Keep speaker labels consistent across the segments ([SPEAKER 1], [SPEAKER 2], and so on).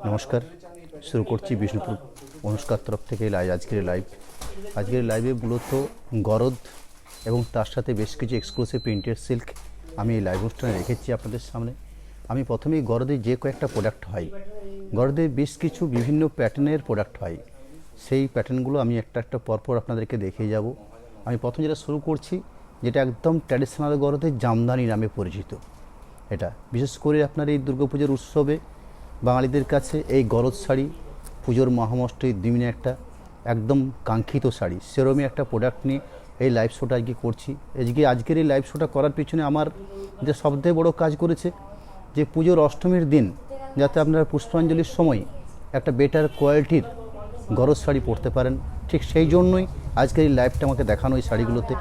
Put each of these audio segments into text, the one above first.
[SPEAKER 1] নমস্কার, শুরু করছি বিষ্ণুপুর অনুষ্কার তরফ থেকে আজকের লাইভে মূলত গরদ এবং তার সাথে বেশ কিছু এক্সক্লুসিভ প্রিন্টেড সিল্ক আমি এই লাইভ অনুষ্ঠানে রেখেছি আপনাদের সামনে। আমি প্রথমেই গরদের যে কয়েকটা প্রোডাক্ট হয়, গরদের বেশ কিছু বিভিন্ন প্যাটার্নের প্রোডাক্ট হয়, সেই প্যাটার্নগুলো আমি একটা একটা পরপর আপনাদেরকে দেখিয়ে যাব। আমি প্রথম যেটা শুরু করছি, যেটা একদম ট্র্যাডিশনাল গরদের জামদানি নামে পরিচিত। এটা বিশেষ করে আপনার এই দুর্গাপুজোর উৎসবে বাঙালিদের কাছে এই গরদ শাড়ি পুজোর মহামষ্টমীর দিনে একটা একদম কাঙ্ক্ষিত শাড়ি, সেরকমই একটা প্রোডাক্ট নিয়ে এই লাইভ শোটা আজকে করছি। আজকের এই লাইভ শোটা করার পিছনে আমার যে সবথেকে বড় কাজ করেছে, যে পুজোর অষ্টমীর দিন যাতে আপনারা পুষ্পাঞ্জলির সময় একটা বেটার কোয়ালিটির গরদ শাড়ি পরতে পারেন, ঠিক সেই জন্যই আজকের এই লাইভটা আমাকে দেখানো এই শাড়িগুলোতে।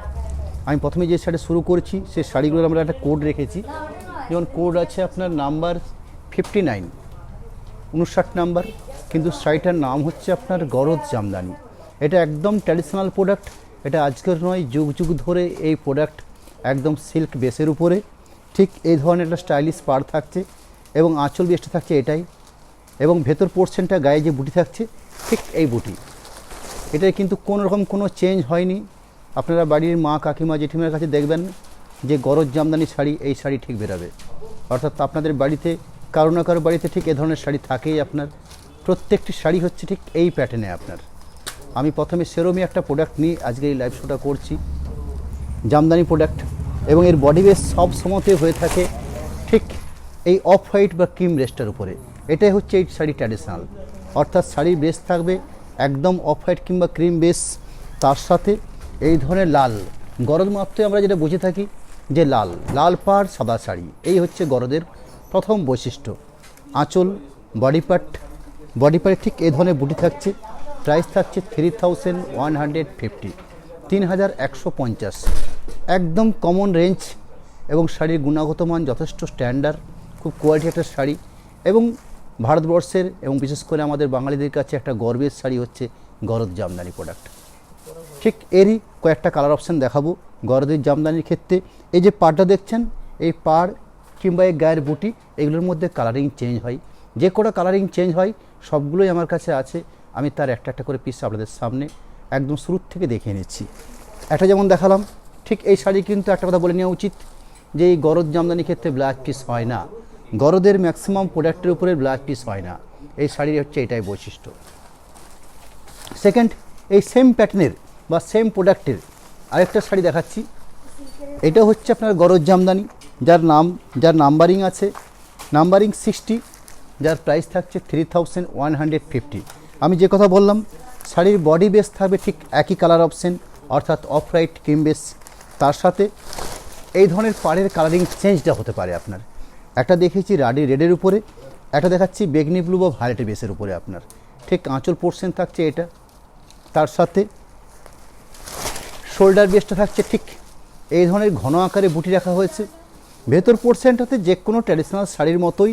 [SPEAKER 1] আমি প্রথমে যে শাড়ি শুরু করছি, সেই শাড়িগুলোর আমরা একটা কোড রেখেছি। যেমন কোড আছে আপনার নাম্বার 59, 59 নাম্বার, কিন্তু শাড়িটার নাম হচ্ছে আপনার গরদ জামদানি। এটা একদম ট্র্যাডিশনাল প্রোডাক্ট, এটা আজকের নয়, যুগ যুগ ধরে এই প্রোডাক্ট একদম সিল্ক বেসের উপরে ঠিক এই ধরনের একটা স্টাইলিশ পাড় থাকছে এবং আঁচল বেসটা থাকছে এটাই, এবং ভেতর পোর্শনটা গায়ে যে বুটি থাকছে ঠিক এই বুটি, এটাই কিন্তু কোনো রকম কোনো চেঞ্জ হয়নি। আপনারা বাড়ির মা কাকিমা জেঠিমার কাছে দেখবেন যে গরদ জামদানি শাড়ি, এই শাড়ি ঠিক বেরাবে। অর্থাৎ আপনাদের বাড়িতে কারো না কারো বাড়িতে ঠিক এ ধরনের শাড়ি থাকেই আপনার। প্রত্যেকটি শাড়ি হচ্ছে ঠিক এই প্যাটার্নে আপনার। আমি প্রথমে সেরমই একটা প্রোডাক্ট নিয়ে আজকে এই লাইভ শোটা করছি, জামদানি প্রোডাক্ট, এবং এর বডি বেস সব সময়তে হয়ে থাকে ঠিক এই অফ হোয়াইট বা ক্রিম বেসটার উপরে। এটাই হচ্ছে এই শাড়ি ট্র্যাডিশনাল, অর্থাৎ শাড়ির বেস থাকবে একদম অফ হোয়াইট কিংবা ক্রিম বেস, তার সাথে এই ধরনের লাল। গরদ মাত্রই আমরা যেটা বুঝে থাকি যে লাল লাল পাড় সাদা শাড়ি, এই হচ্ছে গরদের প্রথম বৈশিষ্ট্য। আঁচল, বডি পার্টে ঠিক এই ধরনের বুটি থাকছে। প্রাইস থাকছে 3150, 3150, একদম কমন রেঞ্জ, এবং শাড়ির গুণগত মান যথেষ্ট স্ট্যান্ডার্ড, খুব কোয়ালিটি একটা শাড়ি, এবং ভারতবর্ষের এবং বিশেষ করে আমাদের বাঙালিদের কাছে একটা গর্বের শাড়ি হচ্ছে গরদ জামদানি প্রোডাক্ট। ঠিক এরই কয়েকটা কালার অপশান দেখাবো গরদের জামদানির ক্ষেত্রে। এই যে পাড়টা দেখছেন, এই পাড় কিংবা এই গায়ের বুটি, এগুলোর মধ্যে কালারিং চেঞ্জ হয়। যে কটা কালারিং চেঞ্জ হয় সবগুলোই আমার কাছে আছে। আমি তার একটা একটা করে পিস আপনাদের সামনে একদম শুরুর থেকে দেখিয়ে নিচ্ছি। একটা যেমন দেখালাম, ঠিক এই শাড়ি কিন্তু একটা কথা বলে নেওয়া উচিত যে এই গরদ জামদানির ক্ষেত্রে ব্লাউজ পিস হয় না। গরদের ম্যাক্সিমাম প্রোডাক্টের উপরে ব্লাউজ পিস হয় না, এই শাড়ির হচ্ছে এটাই বৈশিষ্ট্য। সেকেন্ড, এই সেম প্যাটার্নের বা সেম প্রোডাক্টের আরেকটা শাড়ি দেখাচ্ছি। এটা হচ্ছে আপনার গরদ জামদানি, যার নাম্বারিং আছে, নাম্বারিং 60, যার প্রাইস থাকছে 3150। আমি যে কথা বললাম, শাড়ির বডি বেস থাকবে ঠিক একই কালার অপশন, অর্থাৎ অফ হোয়াইট ক্রিম বেস, তার সাথে এই ধরনের পাড়ের কালারিং চেঞ্জটা হতে পারে আপনার। একটা দেখেছি রেডের উপরে, একটা দেখাচ্ছি বেগনি ব্লু বা ভায়োলেট বেসের উপরে আপনার। ঠিক আঁচল পোর্শন থাকছে এটা, তার সাথে শোল্ডার বেসটা থাকছে ঠিক এই ধরনের ঘন আকারে বুটি রাখা হয়েছে। ভেতর পোর্শনটাতে যে কোনো ট্র্যাডিশনাল শাড়ির মতোই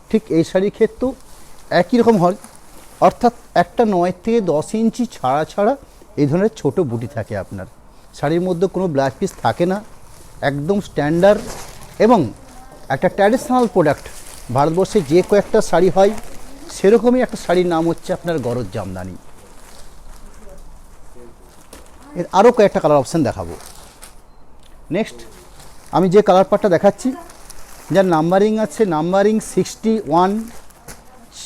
[SPEAKER 1] ঠিক এই শাড়ির ক্ষেত্রেও একই রকম হয়, অর্থাৎ একটা 9 থেকে 10 ইঞ্চি ছাড়া এই ধরনের ছোট বুটি থাকে আপনার। শাড়ির মধ্যে কোনো ব্লাউজ পিস থাকে না, একদম স্ট্যান্ডার্ড এবং একটা ট্র্যাডিশনাল প্রোডাক্ট। ভারতবর্ষে যে কয়েকটা শাড়ি হয় সেরকমই একটা শাড়ির নাম হচ্ছে আপনার গরদ জামদানি। এর আরও কয়েকটা কালার অপশান দেখাবো। নেক্সট আমি যে কালার পার্টটা দেখাচ্ছি, যার নাম্বারিং আছে নাম্বারিং 61,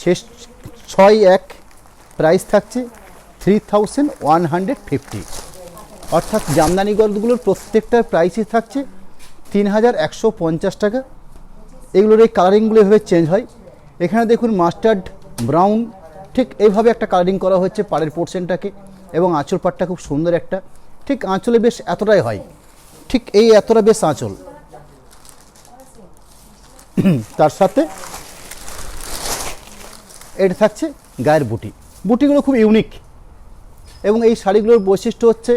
[SPEAKER 1] 61, প্রাইস থাকছে 3150। অর্থাৎ জামদানি গরদগুলোর প্রত্যেকটার প্রাইসই থাকছে 3150 টাকা। এগুলোর এই কালারিংগুলো এভাবে চেঞ্জ হয়। এখানে দেখুন মাস্টার্ড ব্রাউন, ঠিক এইভাবে একটা কালারিং করা হচ্ছে পাড়ের পোর্শনটাকে, এবং আঁচল পাটটা খুব সুন্দর একটা, ঠিক আঁচলে বেশ এতটাই হয়, ঠিক এই এতটা বেশ আঁচল। তার সাথে এটা থাকছে গায়ের বুটিগুলো খুব ইউনিক, এবং এই শাড়িগুলোর বৈশিষ্ট্য হচ্ছে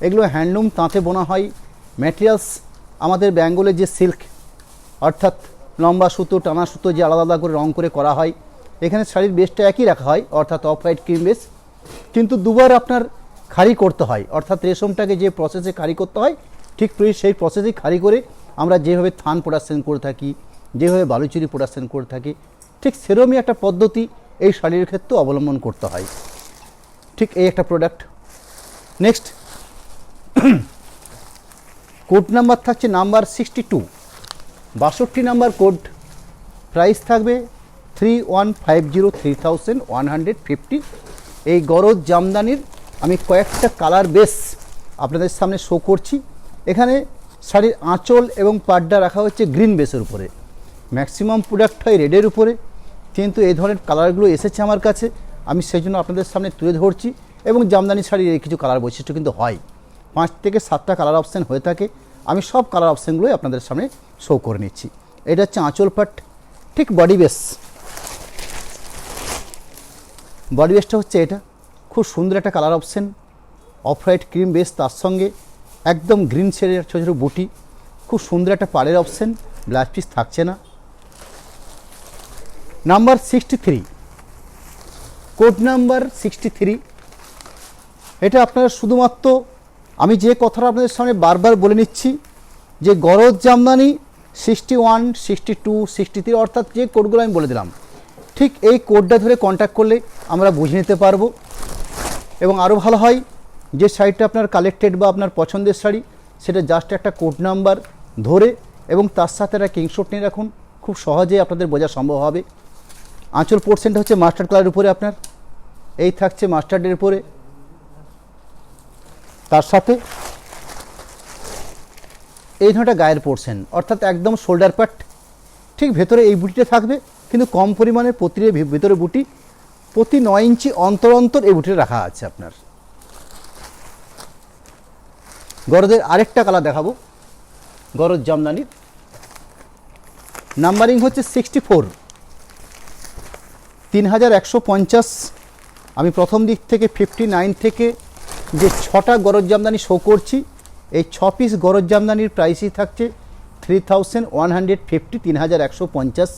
[SPEAKER 1] এগুলো হ্যান্ডলুম তাঁতে বোনা হয়। ম্যাটেরিয়ালস আমাদের বেঙ্গলের যে সিল্ক, অর্থাৎ লম্বা সুতো টানা সুতো যে আলাদা আলাদা করে রং করে করা হয়। এখানে শাড়ির বেসটা একই রাখা হয়, অর্থাৎ অফ হোয়াইট ক্রিম বেস, কিন্তু দুবার আপনার খাড়ি করতে হয়, অর্থাৎ রেশমটাকে যে প্রসেসে খাড়ি করতে হয় ঠিক সেই প্রসেসেই খাড়ি করে আমরা যেভাবে থান প্রোডাকশন করে থাকি, যেভাবে বালুচুরি প্রোডাকশন করে থাকি, ঠিক সেরকমই একটা পদ্ধতি এই শাড়ির ক্ষেত্রেও অবলম্বন করতে হয়। ঠিক এই একটা প্রোডাক্ট। নেক্সট কোড নাম্বার থাকছে নাম্বার 62, 62 নাম্বার কোড। প্রাইস থাকবে 3150, 3150। এই গরজ জামদানির আমি কয়েকটা কালার বেস আপনাদের সামনে শো করছি। এখানে শাড়ির আঁচল এবং পাড্ডা রাখা হচ্ছে গ্রিন বেসের উপরে, ম্যাক্সিমাম প্রোডাক্ট হয় রেডের উপরে, কিন্তু এই ধরনের কালারগুলো এসেছে আমার কাছে, আমি সেই জন্য আপনাদের সামনে তুলে ধরছি। এবং জামদানি শাড়ির এই কিছু কালার বৈশিষ্ট্য কিন্তু হয়, 5 থেকে 7টা কালার অপশান হয়ে থাকে। আমি সব কালার অপশানগুলোই আপনাদের সামনে শো করে নিচ্ছি। এটা হচ্ছে আঁচল পাট, ঠিক বডি বেস। বডি বেসটা হচ্ছে এটা, খুব সুন্দর একটা colour option, off white cream base, তার সঙ্গে একদম গ্রিন শেডের ছোটো ছোটো বুটি, খুব সুন্দর একটা পাড়ের অপশান, ব্লাউজ পিস থাকছে না। Number 63, code number 63। এটা আপনারা শুধুমাত্র, আমি যে কথাটা আপনাদের সামনে বারবার বলে নিচ্ছি, যে গরজ জামদানি 61, 62, 63 অর্থাৎ যে কোডগুলো আমি বলে দিলাম, ঠিক এই কোডটা ধরে কন্ট্যাক্ট করলে আমরা বুঝে নিতে পারবো। এবং আরও ভালো হয় যে শাড়িটা আপনার কালেক্টেড বা আপনার পছন্দের শাড়ি, সেটা জাস্ট একটা কোড নাম্বার ধরে এবং তার সাথে একটা কিংশট নিয়ে রাখুন, খুব সহজেই আপনাদের বোঝা সম্ভব হবে। আঁচল পোর্শনটা হচ্ছে মাস্টার্ড কালারের উপরে, আপনার এই থাকছে মাস্টার্ডের উপরে, তার সাথে এই ধরনের গায়ের পোর্শন অর্থাৎ একদম শোল্ডার পার্ট, ঠিক ভেতরে এই বুটিটা থাকবে, কিন্তু কম পরিমাণে ভেতরে বুটি, প্রতি 9 ইঞ্চি অন্তর অন্তর এই বুটিটা রাখা আছে আপনার। গরজের আরেকটা কালার দেখাবো, গরজ জামদানির নাম্বারিং হচ্ছে 64, 3150। আমি প্রথম দিক থেকে 59 থেকে যে 6টা গরজ জামদানি শো করছি, এই 6 পিস গরজ জামদানির প্রাইসই থাকছে 3150, 3150।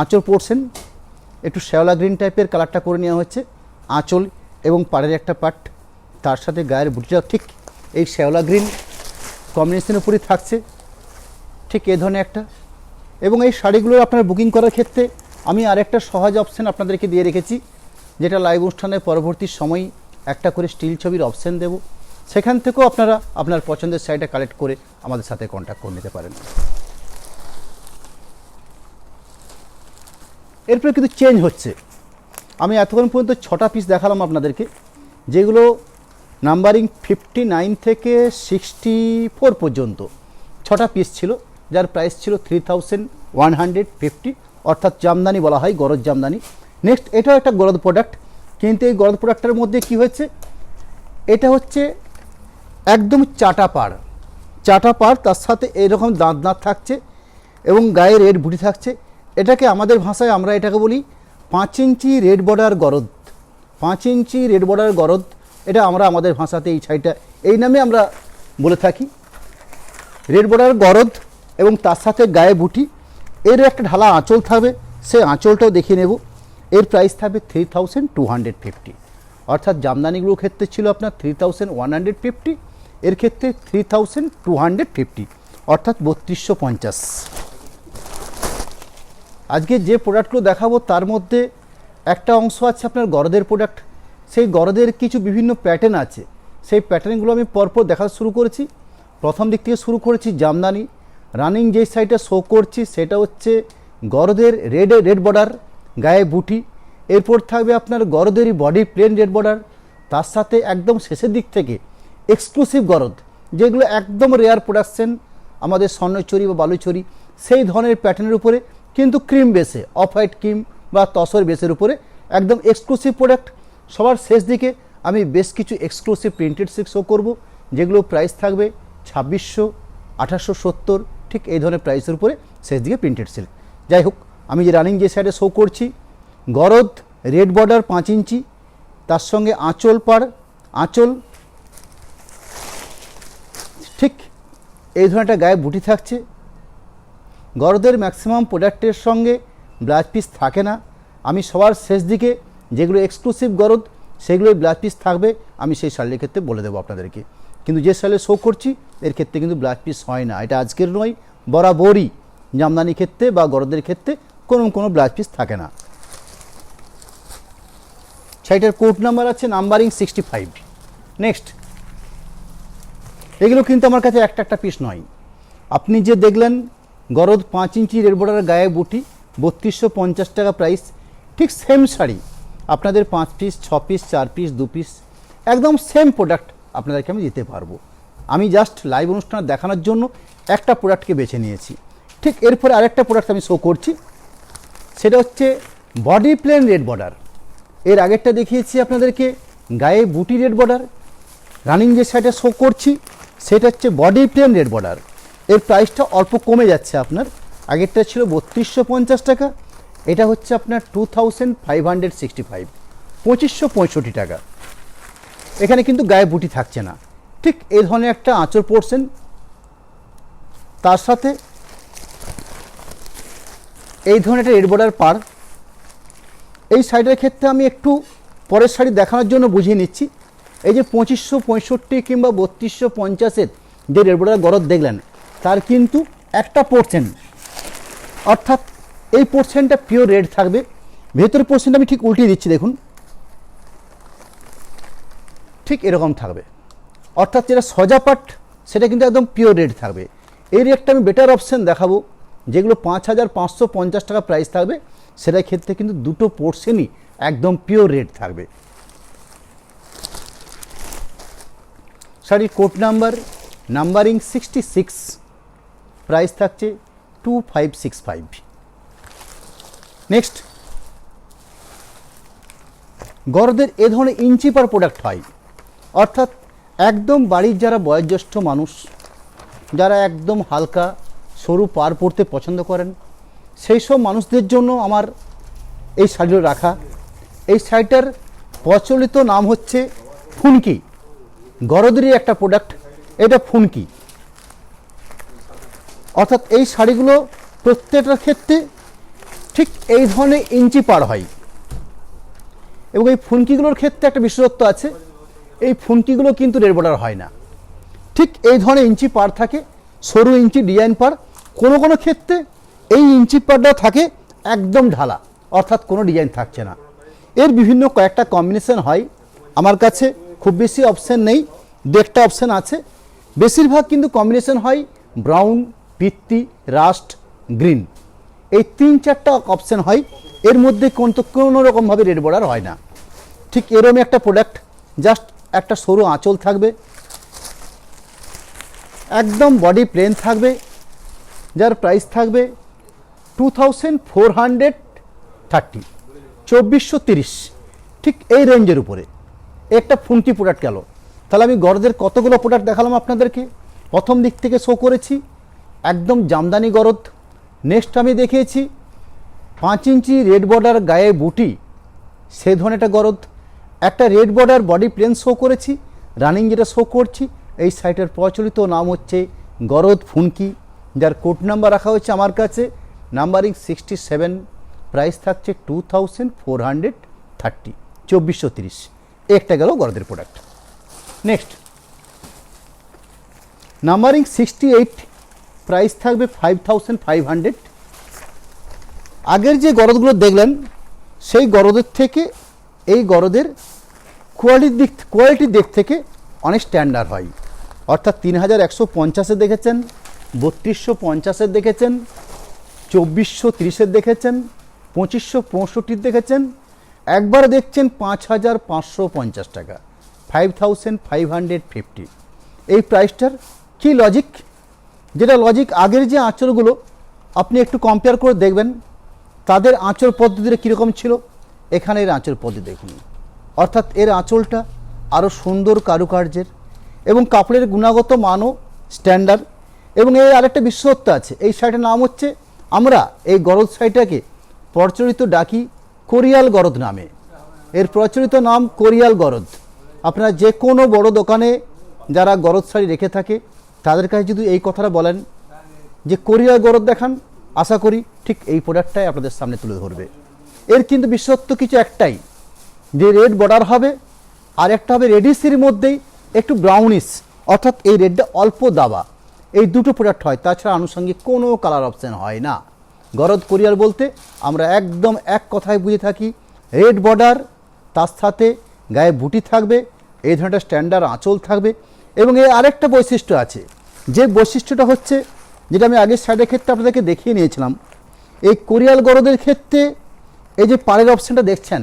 [SPEAKER 1] আঁচল পোর্শন একটু শ্যাওলা গ্রিন টাইপের কালারটা করে নেওয়া হচ্ছে, আঁচল এবং পাড়ের একটা পার্ট, তার সাথে গায়ের বুটিটা ঠিক এই শ্যাওলা গ্রিন কম্বিনেশনের উপরই থাকছে, ঠিক এই ধরনের একটা। এবং এই শাড়িগুলো আপনার বুকিং করার ক্ষেত্রে আমি আরেকটা সহজ অপশান আপনাদেরকে দিয়ে রেখেছি, যেটা লাইভ অনুষ্ঠানের পরবর্তী সময় একটা করে স্টিল ছবির অপশান দেব, সেখান থেকেও আপনারা আপনার পছন্দের শাড়িটা কালেক্ট করে আমাদের সাথে কন্ট্যাক্ট করে নিতে পারেন। এরপরে কিন্তু চেঞ্জ হচ্ছে। আমি এতক্ষণ পর্যন্ত 6টা পিস দেখালাম আপনাদেরকে, যেগুলো নাম্বারিং 59 থেকে 64 পর্যন্ত 6টা পিস ছিল, যার প্রাইস ছিল 3150, অর্থাৎ জামদানি বলা হয়, গরজ জামদানি। নেক্সট এটাও একটা গরজ প্রোডাক্ট, কিন্তু এই গরজ প্রোডাক্টের মধ্যে কি হয়েছে, এটা হচ্ছে একদম চাটা পাড়, তার সাথে এইরকম দাঁত থাকছে এবং গায়ে রেড বুটি থাকছে। এটাকে আমাদের ভাষায় আমরা এটাকে বলি 5 ইঞ্চি রেড বর্ডার গরদ, 5 ইঞ্চি রেড বর্ডার গরদ। এটা আমরা আমাদের ভাষাতে এই শাড়িটা এই নামে আমরা বলে থাকি, রেড বর্ডার গরদ, এবং তার সাথে গায়ে বুটি। এর একটা ঢালা আঁচল থাকবে, সেই আঁচলটাও দেখিয়ে নেব। এর প্রাইস থাকবে 3250, অর্থাৎ জামদানিগুলোর ক্ষেত্রে ছিল আপনার 3150, এর ক্ষেত্রে 3250, অর্থাৎ 3250। আজকে যে প্রোডাক্টগুলো দেখাবো তার মধ্যে একটা অংশ আছে আপনার গরদের প্রোডাক্ট, সেই গরদের কিছু বিভিন্ন প্যাটার্ন আছে, সেই প্যাটার্নগুলো আমি পরপর দেখা শুরু করেছি। প্রথম দিক থেকে শুরু করেছি জামদানি, রানিং যে শাড়িটা শো করছি সেটা হচ্ছে গরদের রেড বর্ডার, গায়ে বুটি। এরপর থাকবে আপনার গরদেরই বডি প্লেন রেড বর্ডার, তার সাথে একদম শেষের দিক থেকে এক্সক্লুসিভ গরদ, যেগুলো একদম রেয়ার প্রোডাকশন, আমাদের স্বর্ণচুরি বা বালুচুরি সেই ধরনের প্যাটার্নের উপরে, কিন্তু ক্রিম বেসে, অফ হোয়াইট ক্রিম বা তসর বেসের উপরে একদম এক্সক্লুসিভ প্রোডাক্ট। সবার শেষ দিকে আমি বেশ কিছু এক্সক্লুসিভ প্রিন্টেড সিল্ক শো করব, যেগুলো প্রাইস থাকবে 2600, 1870, ঠিক এই ধরনের প্রাইসের উপরে শেষ দিকে প্রিন্টেড সিল্ক। যাই হোক, আমি যে রানিং যে সাইডে শো করছি, গরদ রেড বর্ডার 5 ইঞ্চি, তার সঙ্গে আঁচল পাড়, আঁচল ঠিক এই ধরনের একটা গায়ে বুটি থাকছে। গরদের ম্যাক্সিমাম প্রোডাক্টের সঙ্গে ব্লাউজ পিস থাকে না, আমি সবার শেষ দিকে যেগুলো এক্সক্লুসিভ গরদ সেগুলোই ব্লাউজ পিস থাকবে, আমি সেই শাড়ির ক্ষেত্রে বলে দেবো আপনাদেরকে। কিন্তু যে শাড়ি শো করছি এর ক্ষেত্রে কিন্তু ব্লাউজ পিস হয় না, এটা আজকের নয়, বরাবরই জামদানি ক্ষেত্রে বা গরদের ক্ষেত্রে কোনো ব্লাউজ পিস থাকে না। শাড়িটার কোড নাম্বার আছে নাম্বারিং 65। নেক্সট, এগুলো কিন্তু আমার কাছে একটা একটা পিস নয়। আপনি যে দেখলেন গরদ 5 ইঞ্চি রেড বর্ডারের গায়ে বুটি 3250 টাকা প্রাইস, ঠিক সেম শাড়ি আপনাদের 5 পিস 6 পিস 4 পিস 2 পিস একদম সেম প্রোডাক্ট আপনাদেরকে আমি দিতে পারবো। আমি জাস্ট লাইভ অনুষ্ঠান দেখানোর জন্য একটা প্রোডাক্টকে বেছে নিয়েছি। ঠিক এরপরে আরেকটা প্রোডাক্ট আমি শো করছি, সেটা হচ্ছে বডি প্লেন রেড বর্ডার। এর আগেরটা দেখিয়েছি আপনাদেরকে গায়ে বুটি রেড বর্ডার, রানিং যে শাড়িটা শো করছি সেটা হচ্ছে বডি প্লেন রেড বর্ডার। এর প্রাইসটা অল্প কমে যাচ্ছে আপনার, আগেরটা ছিল 3250 টাকা, এটা হচ্ছে আপনার 2565, 2565 টাকা। এখানে কিন্তু গায়ে বুটি থাকছে না, ঠিক এই ধরনের একটা আঁচড় পোর্শন, তার সাথে এই ধরনের একটা রেড বর্ডার পার। এই শাড়িটার ক্ষেত্রে আমি একটু পরের শাড়ি দেখানোর জন্য বুঝিয়ে নিচ্ছি। এই যে 2565 কিংবা 3250-এর যে রেড বর্ডার গরদ দেখলেন, তার কিন্তু একটা পোর্শন, অর্থাৎ এই পোর্শনটা পিওর রেড থাকবে। ভেতরের পোর্শনটা আমি ঠিক উল্টিয়ে দিচ্ছি, দেখুন ঠিক এরকম থাকবে, অর্থাৎ যেটা সোজা পাট সেটা কিন্তু একদম পিওর রেড থাকবে। এই রেটটা আমি বেটার অপশান দেখাবো, যেগুলো 5550 টাকা প্রাইস থাকবে, সেটার ক্ষেত্রে কিন্তু দুটো পোর্শনই একদম পিওর রেড থাকবে। শাড়ির কোড নাম্বার নাম্বারিং 66, প্রাইস থাকছে 2565। নেক্সট, গরদের এ ধরনের ইঞ্চি পার প্রোডাক্ট হয়, অর্থাৎ একদম বাড়ির যারা বয়োজ্যেষ্ঠ মানুষ, যারা একদম হালকা সরু পার পরতে পছন্দ করেন, সেই সব মানুষদের জন্য আমার এই শাড়িগুলো রাখা। এই শাড়িটার প্রচলিত নাম হচ্ছে ফুনকি, গরদেরই একটা প্রোডাক্ট, এটা ফুনকি। অর্থাৎ এই শাড়িগুলো প্রত্যেকটার ক্ষেত্রে ঠিক এই ধরনের ইঞ্চি পার হয়, এবং এই ফুনকিগুলোর ক্ষেত্রে একটা বিশেষত্ব আছে, এই ফুনকিগুলো কিন্তু রেড বর্ডার হয় না, ঠিক এই ধরনের ইঞ্চি পার থাকে, সরু ইঞ্চি ডিজাইন পার। কোনো কোনো ক্ষেত্রে এই ইঞ্চি পারটা থাকে একদম ঢালা, অর্থাৎ কোনো ডিজাইন থাকছে না। এর বিভিন্ন কয়েকটা কম্বিনেশন হয়, আমার কাছে খুব বেশি অপশান নেই, একটা অপশান আছে। বেশিরভাগ কিন্তু কম্বিনেশন হয় ব্রাউন, পিত্তি, রাস্ট, গ্রিন, এই 3-4টা অপশান হয়। এর মধ্যে কোনো রকমভাবে রেড বর্ডার হয় না। ঠিক এরকম একটা প্রোডাক্ট, জাস্ট একটা সরু আঁচল থাকবে, একদম বডি প্লেন থাকবে, যার প্রাইস থাকবে 2430, 2430, ঠিক এই রেঞ্জের উপরে একটা ফুনকি প্রোডাক্ট গেল। তাহলে আমি গরদের কতগুলো প্রোডাক্ট দেখালাম আপনাদেরকে। প্রথম দিক থেকে শো করেছি একদম জামদানি গরদ, নেক্সট আমি দেখিয়েছি 5 ইঞ্চি রেড বর্ডার গায়ে বুটি, সে ধরনের একটা গরদ, একটা red border body plain show করেছি, রানিং যেটা শো করছি এই শাড়িটার প্রচলিত নাম হচ্ছে গরদ ফুনকি, যার কোড নাম্বার রাখা হচ্ছে আমার কাছে নাম্বারিং 67, প্রাইস থাকছে 2430, 2430। একটা গেল গরদের প্রোডাক্ট। নেক্সট, নাম্বারিং 68, প্রাইস থাকবে 5500। আগের যে গরদগুলো দেখলেন সেই গরদের থেকে এই গরদের কোয়ালিটির দিক থেকে অনেক স্ট্যান্ডার্ড হয়, অর্থাৎ 3150-এর দেখেছেন, 3250-এর দেখেছেন, 2430-এর দেখেছেন, 2565-র দেখেছেন, একবার দেখছেন 5550 টাকা, 5550। এই প্রাইসটার কি লজিক? যেটা লজিক, আগের যে আঁচলগুলো আপনি একটু কম্পেয়ার করে দেখবেন তাদের আঁচল পদ্ধতিটা কীরকম ছিল, এখানে এর আঁচল পদ্ধতি দেখুন, অর্থাৎ এর আঁচলটা আরও সুন্দর কারুকার্যের এবং কাপড়ের গুণগত মানও স্ট্যান্ডার্ড। এবং এর আরেকটা বিশেষত্ব আছে, এই শাড়িটার নাম হচ্ছে, আমরা এই গরদ শাড়িটাকে প্রচলিত ডাকি কোরিয়াল গরদ নামে। এর প্রচলিত নাম কোরিয়াল গরদ। আপনারা যে কোনো বড় দোকানে যারা গরদ শাড়ি রেখে থাকে তাদের কাছে যদি এই কথাটা বলেন যে কোরিয়াল গরদ দেখান, আশা করি ঠিক এই প্রোডাক্টটাই আপনাদের সামনে তুলে ধরবে। এর কিন্তু বিশেষত্ব কিছু একটাই, যে রেড বর্ডার হবে আর একটা হবে রেডিসের মধ্যেই একটু ব্রাউনিশ, অর্থাৎ এই রেডটা অল্প দাবা, এই দুটো প্রোডাক্ট হয়, তাছাড়া আনুষঙ্গিক কোনো কালার অপশান হয় না। গরদ কোরিয়াল বলতে আমরা একদম এক কথায় বুঝে থাকি রেড বর্ডার তার সাথে গায়ে বুটি থাকবে, এই ধরনের স্ট্যান্ডার্ড আঁচল থাকবে। এবং এর আরেকটা বৈশিষ্ট্য আছে, যে বৈশিষ্ট্যটা হচ্ছে যেটা আমি আগের সাইডের ক্ষেত্রে আপনাদেরকে দেখিয়ে নিয়েছিলাম, এই কোরিয়াল গরদের ক্ষেত্রে এই যে পাড়ের অপশানটা দেখছেন,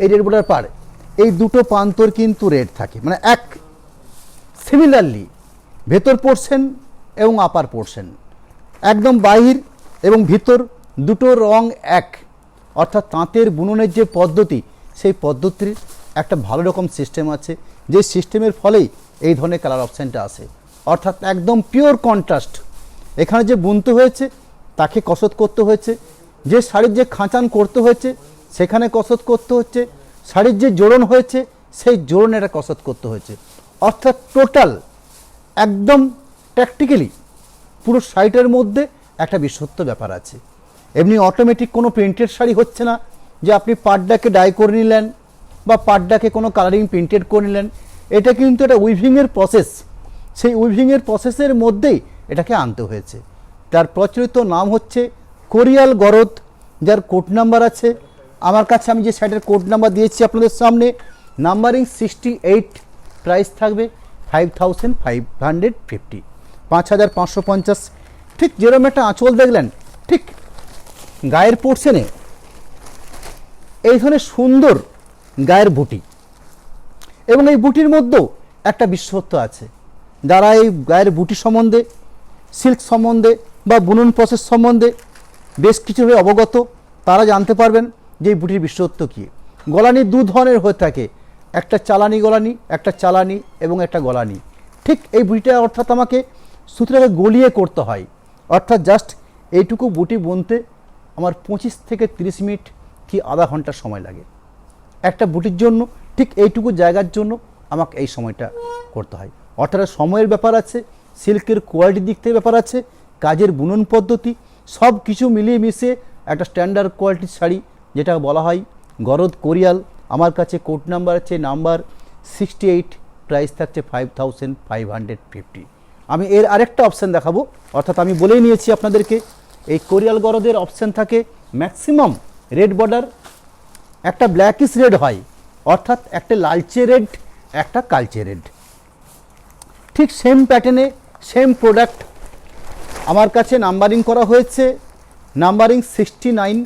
[SPEAKER 1] এই রেড বর্ডার পাড়, এই দুটো প্রান্তর কিন্তু রেড থাকে, মানে এক। সিমিলারলি ভেতর পোর্শন এবং আপার পোর্শন একদম বাহির এবং ভিতর দুটো রং এক, অর্থাৎ তাঁতের বুননের যে পদ্ধতি, সেই পদ্ধতির একটা ভালো রকম সিস্টেম আছে, যে সিস্টেমের ফলেই এই ধরনের কালার অপশানটা আসে, অর্থাৎ একদম পিওর কন্ট্রাস্ট। এখানে যে বুনতে হয়েছে তাকে কসরত করতে হয়েছে, যে শাড়ির যে খাঁচান করতে হয়েছে সেখানে কসরত করতে হচ্ছে, শাড়ির যে জোড়ন হয়েছে সেই জোড়নে একটা কসরত করতে হয়েছে, অর্থাৎ টোটাল একদম প্র্যাকটিক্যালি পুরো শাড়িটার মধ্যে একটা বিশ্বস্ত ব্যাপার আছে। এমনি অটোমেটিক কোনো প্রিন্টেড শাড়ি হচ্ছে না যে আপনি পাড়টাকে ডাই করে নিলেন বা পাড়টাকে কোনো কালারিং প্রিন্টেড করে নিলেন, এটা কিন্তু একটা উইভিংয়ের প্রসেস, সেই উইভিংয়ের প্রসেসের মধ্যেই এটাকে আনতে হয়েছে। তার প্রচলিত নাম হচ্ছে কোরিয়াল গরদ, যার কোড নাম্বার আছে আমার কাছে, আমি যে শাড়িটার কোড নাম্বার দিয়েছি আপনাদের সামনে, নাম্বারিং 68, প্রাইস থাকবে 5550, 5550। ঠিক যেরকম একটা আঁচল দেখলেন, ঠিক গায়ের পোর্শনে এই ধরনের সুন্দর গায়ের বুটি, এবং এই বুটির মধ্যেও একটা বিশেষত্ব আছে। যারা এই গায়ের বুটি সম্বন্ধে, সিল্ক সম্বন্ধে বা বুনন প্রসেস সম্বন্ধে বেশ কিছুভাবে অবগত, তারা জানতে পারবেন যে এই বুটির বিশেষত্ব কী। গলানি দু ধরনের হয়ে থাকে, একটা চালানি গলানি, একটা চালানি এবং একটা গলানি। ঠিক এই বুটিটা অর্থাৎ আমাকে সুতরাং গলিয়ে করতে হয়, অর্থাৎ জাস্ট এইটুকু বুটি বুনতে আমার 25 থেকে 30 মিনিট কি আধা ঘন্টা সময় লাগে একটা বুটির জন্য। ঠিক এইটুকু জায়গার জন্য আমাকে এই সময়টা করতে হয়, অর্থাৎ সময়ের ব্যাপার আছে, সিল্কের কোয়ালিটির দিক থেকে ব্যাপার আছে, কাজের বুনন পদ্ধতি, সব কিছু মিলিয়ে মিশিয়ে একটা স্ট্যান্ডার্ড কোয়ালিটির শাড়ি, যেটা বলা হয় গরদ কোরিয়াল। আমার কাছে কোড নাম্বার আছে নাম্বার 68, প্রাইস থাকছে 5550। আমি এর আরেকটা অপশান দেখাবো, অর্থাৎ আমি বলেই নিয়েছি আপনাদেরকে এই কোরিয়াল গরদের অপশান থাকে ম্যাক্সিমাম রেড বর্ডার, একটা ব্ল্যাকিশ রেড হয়, অর্থাৎ একটা লালচে রেড, একটা কালচে রেড। ঠিক সেম প্যাটার্নে সেম প্রোডাক্ট আমার কাছে নাম্বারিং করা হয়েছে, নাম্বারিং 69,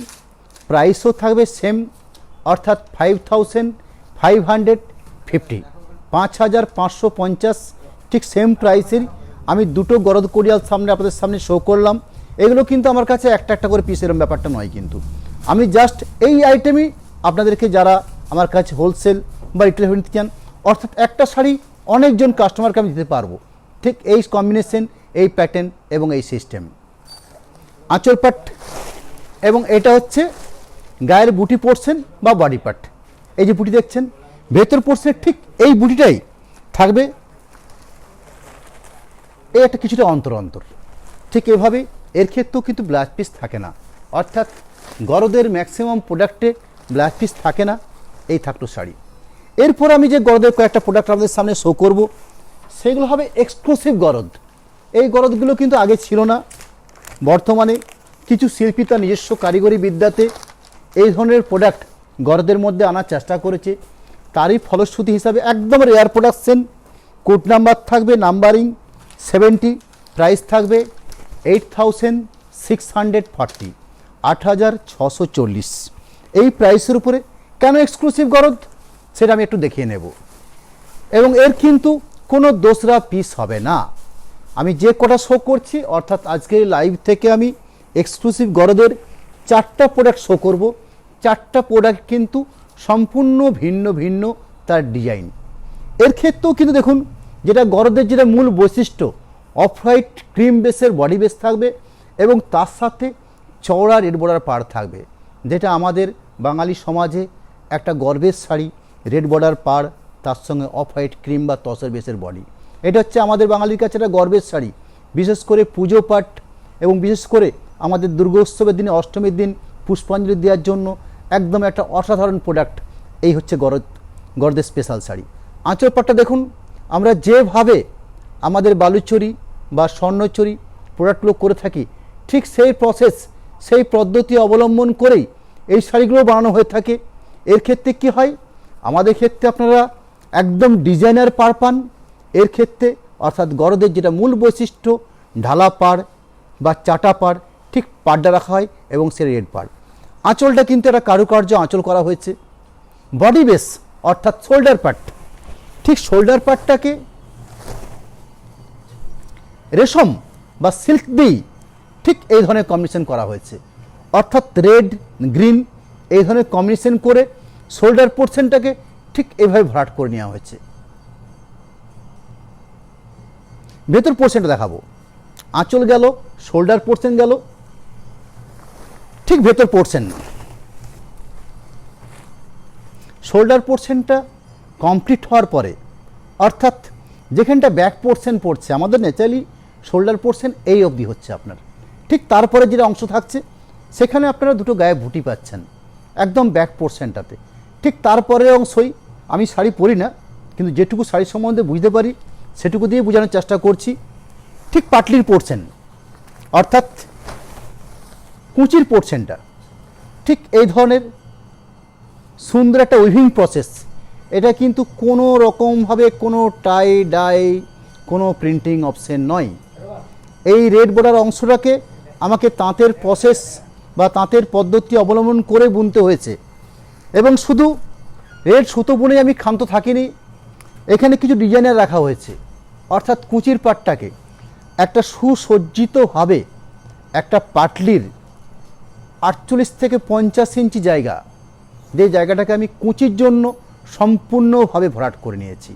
[SPEAKER 1] প্রাইসও থাকবে সেম, অর্থাৎ 5550, 5550। ঠিক সেম প্রাইসের আমি দুটো গরদ কোরিয়াল সামনে আপনাদের সামনে শো করলাম। এগুলো কিন্তু আমার কাছে একটা একটা করে পিস এরকম ব্যাপারটা নয়, কিন্তু আমি জাস্ট এই আইটেমই আপনাদেরকে, যারা আমার কাছে হোলসেল বা রিটেল নিতে চান, অর্থাৎ একটা শাড়ি অনেকজন কাস্টমারকে আমি দিতে পারবো, ঠিক এই কম্বিনেশন, এই প্যাটার্ন এবং এই সিস্টেম। আঁচল পাট এবং এটা হচ্ছে গায়ের বুটি পোর্শন বা বডি পার্ট। এই যে বুটি দেখছেন ভেতর পোর্শনের ঠিক এই বুটিটাই থাকবে এই একটা কিছুটা অন্তর অন্তর, ঠিক এভাবে এর ক্ষেত্রেও কিন্তু ব্লাউজ পিস থাকে না, অর্থাৎ গরদের ম্যাক্সিমাম প্রোডাক্টে ব্লাউজ পিস থাকে না। এই থাকলো শাড়ি। এরপর আমি যে গরদের কয়েকটা প্রোডাক্ট আপনাদের সামনে শো করব, সেগুলো হবে এক্সক্লুসিভ গরদ। এই গরদগুলো কিন্তু আগে ছিল না, বর্তমানে কিছু শিল্পী তার নিজস্ব কারিগরি বিদ্যাতে এই ধরনের প্রোডাক্ট গরদের মধ্যে আনার চেষ্টা করেছে। তারই ফলশ্রুতি হিসাবে একদম রেয়ার প্রোডাকশন, কোড নাম্বার থাকবে নাম্বারিং 70, প্রাইস থাকবে 8640, 8640। এই প্রাইসের উপরে কেন এক্সক্লুসিভ গরদ সেটা আমি একটু দেখিয়ে নেব। এবং এর কিন্তু কোনো দোসরা পিস হবে না। আমি যে কটা শো করছি, অর্থাৎ আজকের লাইভ থেকে আমি এক্সক্লুসিভ গরদের 4টা প্রোডাক্ট শো করব। 4টা প্রোডাক্ট কিন্তু সম্পূর্ণ ভিন্ন ভিন্ন তার ডিজাইন। এর ক্ষেত্রেও কিন্তু দেখুন, যেটা গরদের যেটা মূল বৈশিষ্ট্য, অফ হোয়াইট ক্রিম বেসের বডি বেস থাকবে এবং তার সাথে চওড়া রেড বর্ডার পাড় থাকবে, যেটা আমাদের বাঙালি সমাজে একটা গর্বের শাড়ি। রেড বর্ডার পাড়, তার সঙ্গে অফ হোয়াইট ক্রিম বা তসর বেসের বডি, এটা হচ্ছে আমাদের বাঙালির কাছে একটা গর্বের শাড়ি। বিশেষ করে পুজো পাঠ এবং বিশেষ করে আমাদের দুর্গোৎসবের দিনে, অষ্টমীর দিন পুষ্পাঞ্জলি দেওয়ার জন্য একদম একটা অসাধারণ প্রোডাক্ট। এই হচ্ছে গরদের স্পেশাল শাড়ি। আঁচল পাটটা দেখুন, আমরা যেভাবে আমাদের বালুচরি বা স্বর্ণচরি প্রোডাক্টগুলো করে থাকি, ঠিক সেই প্রসেস, সেই পদ্ধতি অবলম্বন করেই এই শাড়িগুলো বানানো হয়ে থাকে। এর ক্ষেত্রে কি হয়, আমাদের ক্ষেত্রে আপনারা একদম ডিজাইনার পাড় পান এর ক্ষেত্রে, অর্থাৎ গরদের যেটা মূল বৈশিষ্ট্য ঢালা পাড় বা চাটা পাড়, ঠিক পাড়টা রাখা হয় এবং সে রেড পাড়। আঁচলটা কিন্তু একটা কারুকার্য আঁচল করা হয়েছে। বডি বেস অর্থাৎ শোল্ডার পার্ট, ঠিক শোল্ডার পার্টটাকে রেশম বা সিল্ক দিয়েই ঠিক এই ধরনের কম্বিনেশন করা হয়েছে, অর্থাৎ রেড গ্রিন এই ধরনের কম্বিনেশন করে শোল্ডার পোর্শনটাকে ঠিক এইভাবে ভরাট করে নেওয়া হয়েছে। ভেতর পোর্শনটা দেখাবো, আঁচল গেল, শোল্ডার পোর্শন গেল, ঠিক ভেতর পোর্শন। শোল্ডার পোর্শনটা কমপ্লিট হওয়ার পরে, অর্থাৎ যেখানটা ব্যাক পোর্শন পড়ছে, আমাদের ন্যাচারালি শোল্ডার পোর্শন এই অবধি হচ্ছে আপনার, ঠিক তারপরে যেটা অংশ থাকছে সেখানে আপনারা দুটো গায়ে বুটি পাচ্ছেন একদম ব্যাক পোর্শনটাতে। ঠিক তারপরের অংশই, আমি শাড়ি পরি না কিন্তু যেটুকু শাড়ি সম্বন্ধে বুঝতে পারি সেটুকু দিয়ে বোঝানোর চেষ্টা করছি। ঠিক পাটলির পোর্শন অর্থাৎ কুচির পোর্শনটা ঠিক এই ধরনের সুন্দর একটা উইভিং প্রসেস। এটা কিন্তু কোনো রকমভাবে কোনো টাই ডাই কোনো প্রিন্টিং অপশন নয়। এই রেড বর্ডার অংশটাকে আমাকে তাঁতের প্রসেস বা তাঁতের পদ্ধতি অবলম্বন করে বুনতে হয়েছে, এবং শুধু রেড সুতো বুনে আমি ক্ষান্ত থাকিনি, এখানে কিছু ডিজাইনার রাখা হয়েছে, অর্থাৎ কুচির পাটটাকে একটা সুসজ্জিতভাবে একটা পাটলির 48 থেকে 50 ইঞ্চি জায়গা, যে জায়গাটাকে আমি কুচির জন্য সম্পূর্ণভাবে ভরাট করে নিয়েছি।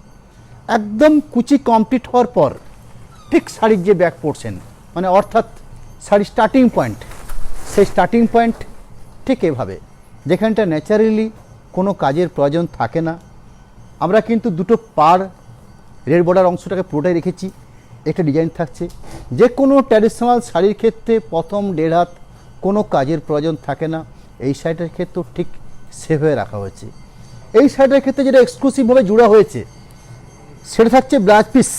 [SPEAKER 1] একদম কুচি কমপ্লিট হওয়ার পর ঠিক শাড়ির যে ব্যাক পোর্শন, মানে অর্থাৎ শাড়ির স্টার্টিং পয়েন্ট, সেই স্টার্টিং পয়েন্ট ঠিক এভাবে, যেখানটা ন্যাচারালি কোনো কাজের প্রয়োজন থাকে না। আমরা কিন্তু দুটো পাড় রেড বর্ডার অংশটাকে পুরোটাই রেখেছি, একটা ডিজাইন থাকছে। যে কোনো ট্র্যাডিশনাল শাড়ির ক্ষেত্রে প্রথম 1.5 হাত কোনো কাজের প্রয়োজন থাকে না, এই শাড়িটার ক্ষেত্রেও ঠিক সেভাবে রাখা হয়েছে। এই শাড়িটার ক্ষেত্রে যেটা এক্সক্লুসিভভাবে জুড়া হয়েছে সেটা থাকছে ব্লাউজ পিস।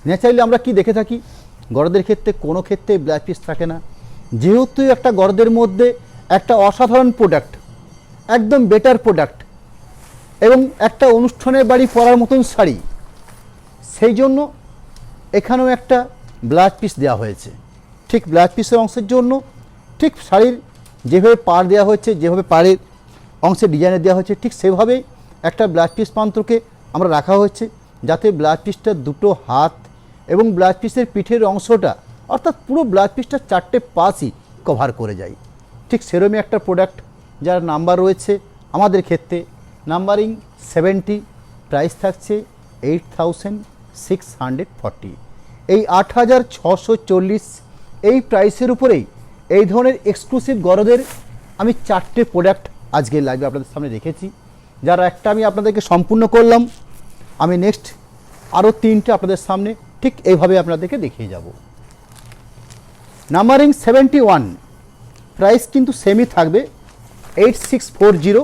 [SPEAKER 1] ন্যাচারালি আমরা কি দেখে থাকি গরদের ক্ষেত্রে, কোনো ক্ষেত্রে ব্লাউজ পিস থাকে না। যেহেতু একটা গরদের মধ্যে একটা অসাধারণ প্রোডাক্ট, একদম বেটার প্রোডাক্ট এবং একটা অনুষ্ঠানের বাড়ি পরার মতন শাড়ি, সেই জন্য এখানেও একটা ব্লাউজ পিস দেওয়া হয়েছে। ঠিক ব্লাউজ পিসের অংশের জন্য ঠিক শাড়ির যেভাবে পাড় দেওয়া হয়েছে, যেভাবে পাড়ের অংশে ডিজাইনে দেওয়া হয়েছে, ঠিক সেভাবেই একটা ব্লাউজ পিস প্রান্তকে আমরা রাখা হয়েছে, যাতে ব্লাউজ পিসটা দুটো হাত এবং ব্লাউজ পিসের পিঠের অংশটা, অর্থাৎ পুরো ব্লাউজ পিসটা 4টে পাশই কভার করে যায়। ঠিক সেরকমই একটা প্রোডাক্ট যার নাম্বার রয়েছে আমাদের ক্ষেত্রে নাম্বারিং 70, প্রাইস থাকছে 8640। এই 8640 এই প্রাইসের উপরেই এই ধরনের এক্সক্লুসিভ গরদের আমি 4টে প্রোডাক্ট আজকের লাইভে আপনাদের সামনে রেখেছি, যার একটা আমি আপনাদেরকে সম্পূর্ণ করলাম। আমি নেক্সট আরও 3টে আপনাদের সামনে ঠিক এইভাবে আপনাদেরকে দেখিয়ে যাব। নাম্বারিং 71, প্রাইস কিন্তু সেমই থাকবে 8640।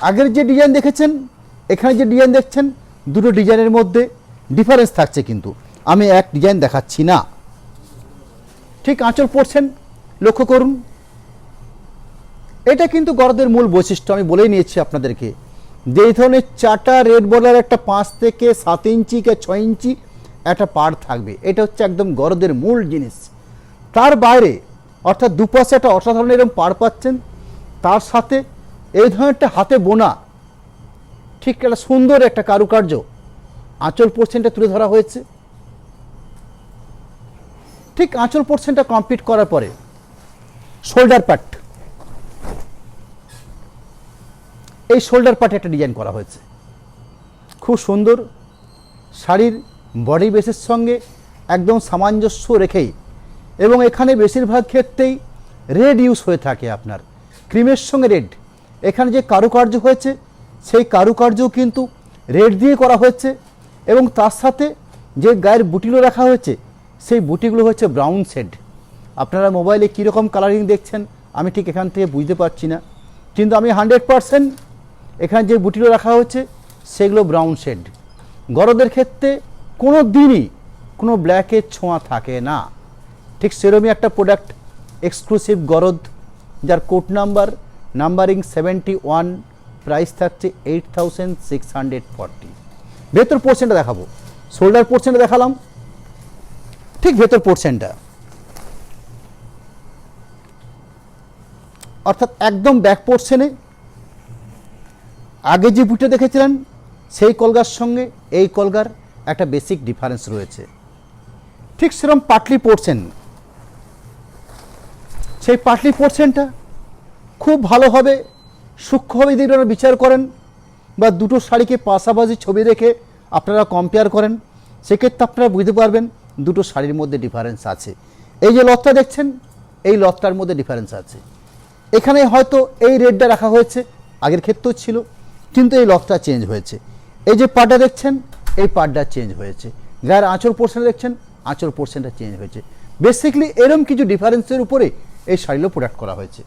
[SPEAKER 1] আগের যে ডিজাইন দেখেছেন, এখানে যে ডিজাইন দেখছেন, দুটো ডিজাইনের মধ্যে ডিফারেন্স থাকছে, কিন্তু আমি এক ডিজাইন দেখাচ্ছি না। ঠিক আঁচল পড়ছেন, লক্ষ্য করুন, এটা কিন্তু গরদের মূল বৈশিষ্ট্য। আমি বলেই নিয়েছি আপনাদেরকে, যে এই ধরনের চাটা রেড বর্ডার একটা 5 থেকে 7 ইঞ্চি কে 6 ইঞ্চি একটা পাড় থাকবে, এটা হচ্ছে একদম গরদের মূল জিনিস। তার বাইরে অর্থাৎ দুপাশে একটা অসাধারণ এরকম পাড় পাচ্ছেন, তার সাথে এই ধরনের একটা হাতে বোনা ঠিক একটা সুন্দর একটা কারুকার্য আঁচল পোর্শনটা তুলে ধরা হয়েছে। ঠিক আঁচল পোর্শনটা কমপ্লিট করার পরে শোল্ডার পার্ট, এই শোল্ডার পার্টে একটা ডিজাইন করা হয়েছে খুব সুন্দর, শাড়ির বডি বেসের সঙ্গে একদম সামঞ্জস্য রেখেই, এবং এখানে বেশিরভাগ ক্ষেত্রেই রেড ইউজ হয়ে থাকে, আপনার ক্রিমের সঙ্গে রেড। এখানে যে কারুকার্য হয়েছে সেই কারুকার্যও কিন্তু রেড দিয়ে করা হয়েছে, এবং তার সাথে যে গায়ের বুটিগুলো রাখা হয়েছে সেই বুটিগুলো হচ্ছে ব্রাউন শেড। আপনারা মোবাইলে কীরকম কালারিং দেখছেন আমি ঠিক এখান থেকে বুঝতে পারছি না, কিন্তু আমি 100% এখানে যে বুটিগুলো রাখা হয়েছে সেগুলো ব্রাউন শেড। গরদের ক্ষেত্রে কোনো দিনই কোনো ব্ল্যাকের ছোঁয়া থাকে না। ঠিক সেরকমই একটা প্রোডাক্ট এক্সক্লুসিভ গরদ, যার কোড নাম্বার নাম্বারিং 71, প্রাইস থাকছে 8640। ভেতর পোর্শনটা দেখাবো, শোল্ডার পোর্শনটা দেখালাম, ঠিক ভেতর পোর্শনটা অর্থাৎ একদম ব্যাক পোর্শনে আগে যে বুটে দেখেছিলেন সেই কলগার সঙ্গে এই কলগার একটা বেসিক ডিফারেন্স রয়েছে। ঠিক সেরকম পাটলি পোর্শন, সেই পাটলি পোর্শনটা খুব ভালোভাবে সূক্ষ্মভাবে যদি আপনারা বিচার করেন বা দুটো শাড়িকে পাশাপাশি ছবি রেখে আপনারা কম্পেয়ার করেন, সেক্ষেত্রে আপনারা বুঝতে পারবেন দুটো শাড়ির মধ্যে ডিফারেন্স আছে। এই যে লতটা দেখছেন, এই লতটার মধ্যে ডিফারেন্স আছে। এখানে হয়তো এই রেডটা রাখা হয়েছে, আগের ক্ষেত্রেও ছিল, কিন্তু এই লতটা চেঞ্জ হয়েছে। এই যে পাটটা দেখছেন, এই পাটটা চেঞ্জ হয়েছে। গায়ের আঁচল পোর্শন দেখছেন, আঁচল পোর্শনটা চেঞ্জ হয়েছে। বেসিক্যালি এরকম কিছু ডিফারেন্সের উপরে এই শাড়িগুলো প্রোডাক্ট করা হয়েছে।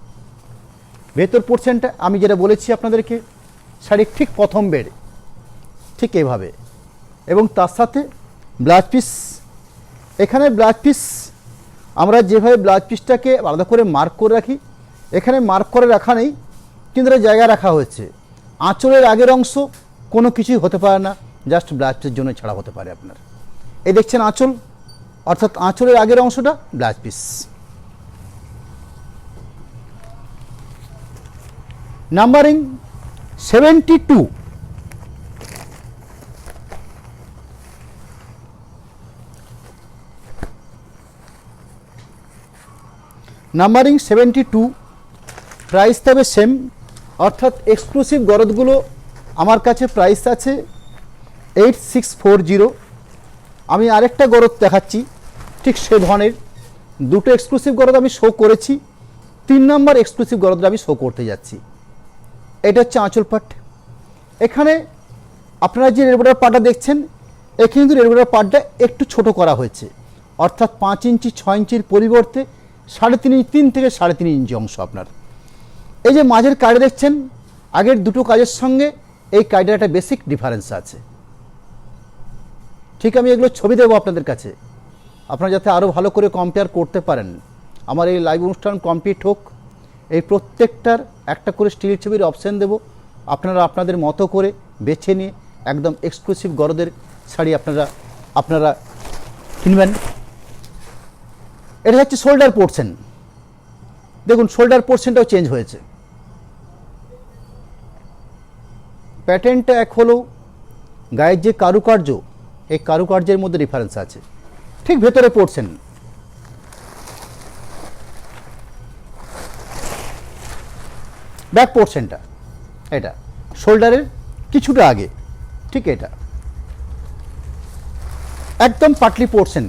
[SPEAKER 1] ভেতর পোর্শনটা আমি যেটা বলেছি আপনাদেরকে, শাড়ির ঠিক প্রথম বেড ঠিক এভাবে, এবং তার সাথে ব্লাউজ পিস। এখানে ব্লাউজ পিস আমরা যেভাবে ব্লাউজ পিসটাকে আলাদা করে মার্ক করে রাখি, এখানে মার্ক করে রাখা নেই, কিন্তু এটা জায়গা রাখা হয়েছে। আঁচলের আগের অংশ কোনো কিছুই হতে পারে না, জাস্ট ব্লাউজ পিসের জন্য ছাড়া হতে পারে আপনার। এই দেখছেন আঁচল, অর্থাৎ আঁচলের আগের অংশটা blouse piece. Numbering 72, numbering 72, price তবে সেম, অর্থাৎ এক্সক্লুসিভ গরদগুলো আমার কাছে প্রাইস আছে 8640। আমি আরেকটা গরদ দেখাচ্ছি ঠিক সে ধরনের, দুটো এক্সক্লুসিভ গরদ আমি শো করেছি, 3 নম্বর এক্সক্লুসিভ গরদটা আমি শো করতে যাচ্ছি। এটা হচ্ছে আঁচল পাট। এখানে আপনারা যে রেড পাটটা দেখছেন, এখানে কিন্তু রেড পাটটা একটু ছোট করা হয়েছে, অর্থাৎ 5 ইঞ্চি 6 ইঞ্চির পরিবর্তে 3.5 থেকে 3.5 ইঞ্চি অংশ আপনার। এই যে মাঝের কাজটা দেখছেন, আগের দুটো কাজের সঙ্গে এই কাজটার একটা বেসিক ডিফারেন্স আছে। ঠিক আমি এগুলো ছবি দেবো আপনাদের কাছে, আপনারা যাতে আরও ভালো করে কম্পেয়ার করতে পারেন। আমার এই লাইভ অনুষ্ঠান কমপ্লিট হোক, এই প্রত্যেকটার একটা করে স্টিল ছবির অপশান দেব, আপনারা আপনাদের মতো করে বেছে নিয়ে একদম এক্সক্লুসিভ গরদের শাড়ি আপনারা কিনবেন। এটা হচ্ছে শোল্ডার পোর্শন, দেখুন শোল্ডার পোর্শনটাও চেঞ্জ হয়েছে। প্যাটার্নটা এক হলেও গায়ের যে কারুকার্য, এই কারুকার্যের মধ্যে ডিফারেন্স আছে। ঠিক ভেতরে পোর্শন, ব্যাক পোর্শনটা এটা শোল্ডারের কিছুটা আগে, ঠিক এটা একদম পাটলি পোর্শন।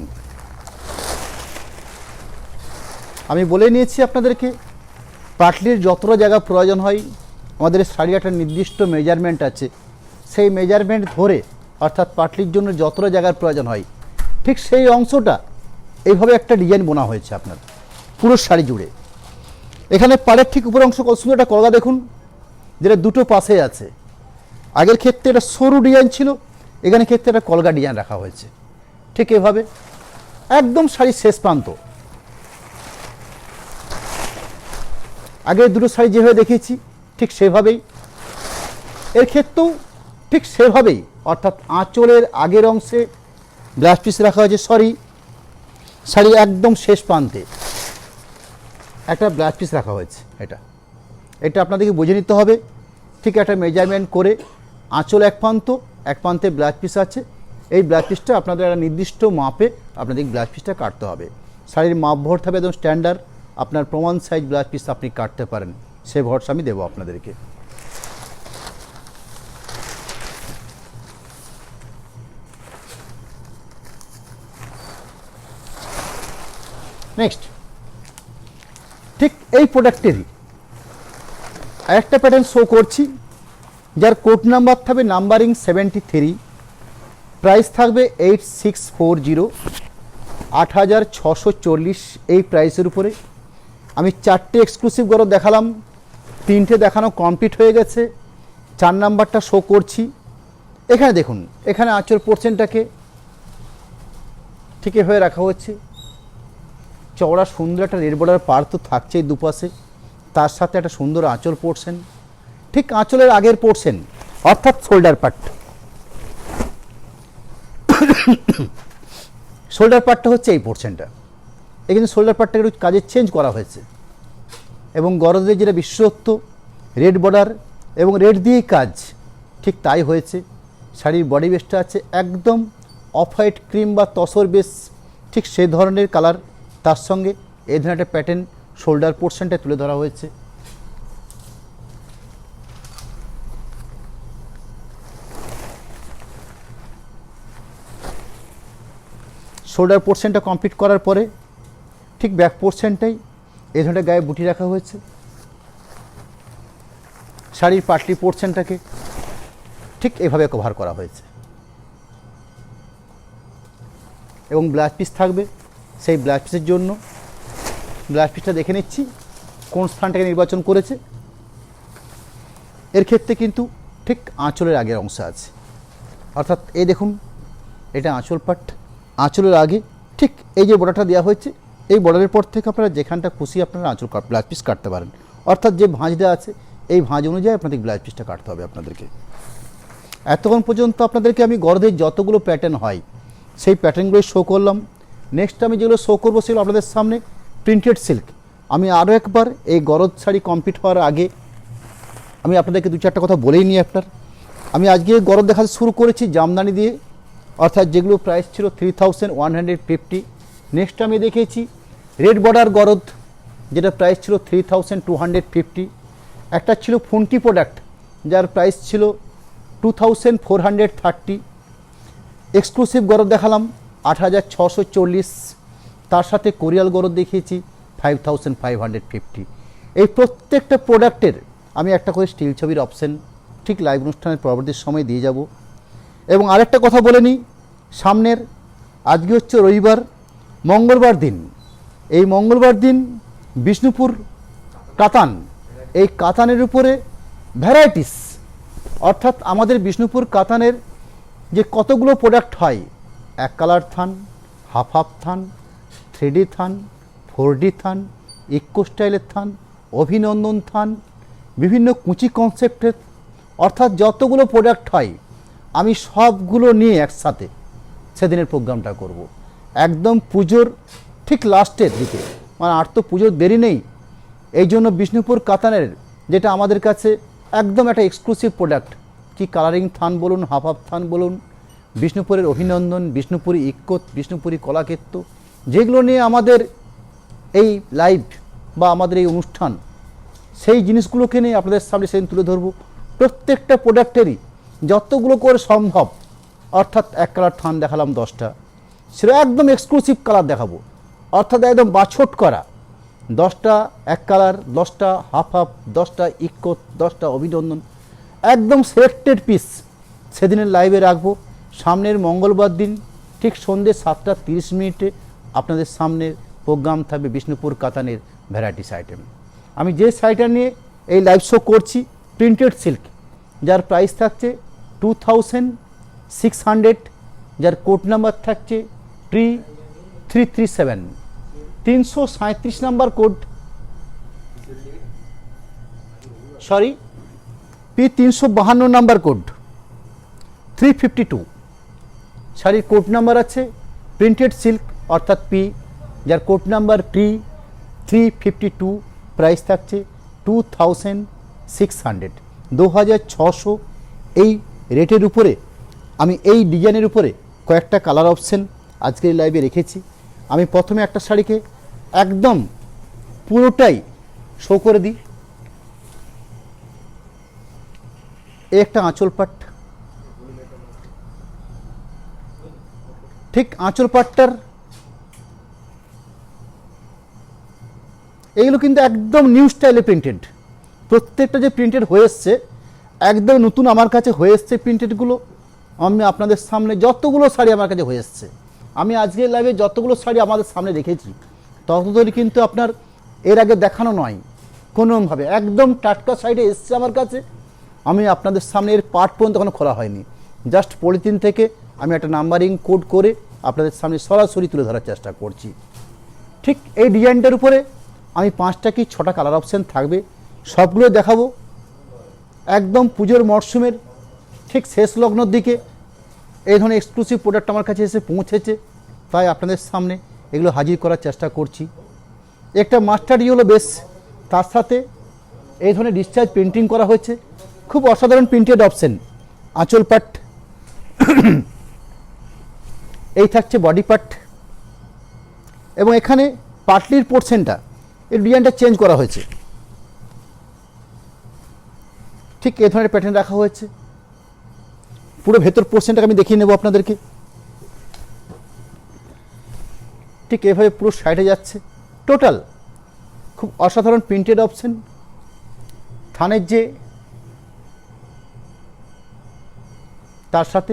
[SPEAKER 1] আমি বলে নিয়েছি আপনাদেরকে, পাটলির যতটা জায়গা প্রয়োজন হয়, আমাদের শাড়ির একটা নির্দিষ্ট মেজারমেন্ট আছে, সেই মেজারমেন্ট ধরে, অর্থাৎ পাটলির জন্য যতটা জায়গার প্রয়োজন হয়, ঠিক সেই অংশটা এইভাবে একটা ডিজাইন বোনা হয়েছে আপনার পুরো শাড়ি জুড়ে। এখানে পাড়ের ঠিক উপর অংশ কত সুন্দর একটা কলগা দেখুন, যেটা দুটো পাশে আছে। আগের ক্ষেত্রে এটা সরু ডিজাইন ছিল, এখানে ক্ষেত্রে একটা কলগা ডিজাইন রাখা হয়েছে। ঠিক এভাবে একদম শাড়ির শেষ প্রান্ত। আগের দুটো শাড়ি যেভাবে দেখিয়েছি ঠিক সেভাবেই এর ক্ষেত্রেও ঠিক সেভাবেই, অর্থাৎ আঁচলের আগের অংশে ব্লাউজ পিস রাখা হয়েছে, শাড়ির একদম শেষ প্রান্তে একটা ব্লাউজ পিস রাখা হয়েছে। এটা আপনাদেরকে বুঝে নিতে হবে। ঠিক একটা মেজারমেন্ট করে আঁচল এক প্রান্তে ব্লাউজ পিস আছে। এই ব্লাউজ পিসটা আপনাদের একটা নির্দিষ্ট মাপে আপনাদের ব্লাউজ পিসটা কাটতে হবে। শাড়ির মাপ ভরতে হবে একদম স্ট্যান্ডার্ড, আপনার প্রমাণ সাইজ ব্লাউজ পিস আপনি কাটতে পারেন, সে ভরসা আমি দেবো আপনাদেরকে। নেক্সট, ঠিক এই প্রোডাক্টেরই আরেকটা প্যাটার্ন শো করছি, যার কোড নাম্বার থাকবে নাম্বারিং 73, প্রাইস থাকবে 8640, 8640 এই প্রাইসের উপরে। আমি 4টে এক্সক্লুসিভ গরদ দেখালাম, 3টে দেখানো কমপ্লিট হয়ে গেছে, 4 নাম্বারটা শো করছি। এখানে দেখুন, এখানে আঁচল পোর্শনটাকে ঠিক হয়ে রাখা হচ্ছে, চওড়া সুন্দর একটা রেড বর্ডার পার তো থাকছেই দুপাশে, তার সাথে একটা সুন্দর আঁচল পোর্শন, ঠিক আঁচলের আগের পোর্শন অর্থাৎ শোল্ডার পার্ট। শোল্ডার পার্টটা হচ্ছে এই পোর্শনটা, এখানে শোল্ডার পার্টটা একটু কাজে চেঞ্জ করা হয়েছে এবং গরদের যেটা বিশেষত্ব রেড বর্ডার এবং রেড দিয়েই কাজ, ঠিক তাই হয়েছে। শাড়ির বডি বেসটা আছে একদম অফ হোয়াইট ক্রিম বা তসর বেস, ঠিক সেই ধরনের কালার, তার সঙ্গে এই ধরনের একটা প্যাটার্ন শোল্ডার পোর্শনটা তুলে ধরা হয়েছে। শোল্ডার পোর্শনটা কমপ্লিট করার পরে ঠিক ব্যাক পোর্শনটাই এই ধরনের গায়ে বুটি রাখা হয়েছে। শাড়ির পাটলি পোর্শনটাকে ঠিক এভাবে কভার করা হয়েছে এবং ব্লাউজ পিস থাকবে। সেই ব্লাউজ পিসের জন্য ব্লাউজ পিসটা দেখে নিচ্ছি কোন স্থানটাকে নির্বাচন করেছে। এর ক্ষেত্রে কিন্তু ঠিক আঁচলের আগের অংশ আছে, অর্থাৎ এই দেখুন এটা আঁচল পাট, আঁচলের আগে ঠিক এই যে বর্ডারটা দেওয়া হয়েছে, এই বর্ডারের পর থেকে আপনারা যেখানটা খুশি আপনারা আঁচল ব্লাউজ পিস কাটতে পারেন, অর্থাৎ যে ভাঁজটা আছে এই ভাঁজ অনুযায়ী আপনাদের ব্লাউজ পিসটা কাটতে হবে আপনাদেরকে। এতক্ষণ পর্যন্ত আপনাদেরকে আমি গরদের যতগুলো প্যাটার্ন হয় সেই প্যাটার্নগুলো শো করলাম। নেক্সট আমি যেগুলো শো করবো সেগুলো আপনাদের সামনে প্রিন্টেড সিল্ক। আমি আরও একবার এই গরদ শাড়ি কমপ্লিট হওয়ার আগে আমি আপনাদেরকে দু চারটা কথা বলেই নিই আপনার। আমি আজকে গরদ দেখাতে শুরু করেছি জামদানি দিয়ে, অর্থাৎ যেগুলো প্রাইস ছিল 3150। নেক্সট আমি দেখিয়েছি রেড বর্ডার গরদ, যেটা প্রাইস ছিল 3250। একটা ছিল ফোনকি প্রোডাক্ট যার প্রাইস ছিল 2430। এক্সক্লুসিভ গরদ দেখালাম 8640, তার সাথে কোরিয়াল গরদ দেখিয়েছি 5550। এই প্রত্যেকটা প্রোডাক্টের আমি একটা করে স্টিল ছবির অপশন ঠিক লাইভ অনুষ্ঠানের পরবর্তী সময় দিয়ে যাব। এবং আরেকটা কথা বলে নিই, সামনের আজকে হচ্ছে রবিবার, মঙ্গলবার দিন, এই মঙ্গলবার দিন বিষ্ণুপুর কাতান, এই কাতানের উপরে ভ্যারাইটিস, অর্থাৎ আমাদের বিষ্ণুপুর কাতানের যে কতগুলো প্রোডাক্ট হয়, এক কালার থান, হাফ হাফ থান, 3D থান, 4D থান, ইকো স্টাইলের থান, অভিনন্দন থান, বিভিন্ন কুচি কনসেপ্টের, অর্থাৎ যতগুলো প্রোডাক্ট হয় আমি সবগুলো নিয়ে একসাথে সেদিনের প্রোগ্রামটা করব। একদম পুজোর ঠিক লাস্টের দিকে, মানে আর তো পুজোর দেরি নেই, এই জন্য বিষ্ণুপুর কাতানের যেটা আমাদের কাছে একদম একটা এক্সক্লুসিভ প্রোডাক্ট, কি কালারিং থান বলুন, হাফ হাফ থান বলুন, বিষ্ণুপুরের অভিনন্দন, বিষ্ণুপুরি ইক্কত, বিষ্ণুপুরি কলাক্ষেত্র, যেগুলো নিয়ে আমাদের এই লাইভ বা আমাদের এই অনুষ্ঠান, সেই জিনিসগুলোকে নিয়ে আপনাদের সামনে সেদিন তুলে ধরবো। প্রত্যেকটা প্রোডাক্টেরই যতগুলো করে সম্ভব, অর্থাৎ এক কালার থান দেখালাম 10টা, সেটা একদম এক্সক্লুসিভ কালার দেখাবো, অর্থাৎ একদম বাছট করা 10টা এক কালার, 10টা হাফ হাফ, 10টা ইক্কত, 10টা অভিনন্দন, একদম সিলেক্টেড পিস সেদিনের লাইভে রাখবো। সামনের মঙ্গলবার দিন ঠিক সন্ধ্যে 7:30 আপনাদের সামনের প্রোগ্রাম থাকবে বিষ্ণুপুর কাতানের ভ্যারাইটিস আইটেম। আমি যে শাড়িটা নিয়ে এই লাইভ শো করছি প্রিন্টেড সিল্ক, যার প্রাইস থাকছে 2600, যার কোড নাম্বার থাকছে P337, 337 number code, sorry P352 number code, 352 শাড়ির কোড নাম্বার আছে প্রিন্টেড সিল্ক অর্থাৎ পি, যার কোড নাম্বার P352, প্রাইস থাকছে 2600, 2600। এই রেটের উপরে আমি এই ডিজাইনের উপরে কয়েকটা কালার অপশন আজকের লাইভে রেখেছি। আমি প্রথমে একটা শাড়িকে একদম পুরোটাই শো করে দিই। এই একটা আঁচল পাট, ঠিক আঁচল পাটটার এইগুলো কিন্তু একদম নিউ স্টাইলে প্রিন্টেড, প্রত্যেকটা যে প্রিন্টেড হয়ে এসছে একদম নতুন আমার কাছে হয়ে এসছে প্রিন্টেডগুলো। আমি আপনাদের সামনে যতগুলো শাড়ি আমার কাছে হয়ে এসছে, আমি আজকের লাইভে যতগুলো শাড়ি আমাদের সামনে রেখেছি ততগুলো কিন্তু আপনার এর আগে দেখানো নয় কোনোভাবে, একদম টাটকা শাড়িটা এসছে আমার কাছে। আমি আপনাদের সামনে এর পার্ট পর্যন্ত এখনো খোলা হয়নি, জাস্ট পলিথিন থেকে আমি একটা নাম্বারিং কোড করে আপনাদের সামনে সরাসরি তুলে ধরার চেষ্টা করছি। ঠিক এই ডিজাইনটার উপরে আমি 5টা কি 6টা কালার অপশান থাকবে, সবগুলো দেখাবো। একদম পুজোর মরশুমের ঠিক শেষ লগ্নর দিকে এই ধরনের এক্সক্লুসিভ প্রোডাক্ট আমার কাছে এসে পৌঁছেছে, তাই আপনাদের সামনে এগুলো হাজির করার চেষ্টা করছি। একটা মাস্টার ইয়েলো বেস, তার সাথে এই ধরনের ডিসচার্জ প্রিন্টিং করা হয়েছে, খুব অসাধারণ প্রিন্টেড অপশন। আঁচল পাট, এই থাকছে বডি পার্ট, এবং এখানে পাটলির পোর্শনটা এই ডিজাইনটা চেঞ্জ করা হয়েছে, ঠিক এই ধরনের প্যাটার্ন রাখা হয়েছে। পুরো ভেতর পোর্শনটাকে আমি দেখিয়ে নেব আপনাদেরকে। ঠিক এভাবে পুরো সাইডে যাচ্ছে, টোটাল খুব অসাধারণ প্রিন্টেড অপশন। থানের যে তার সাথে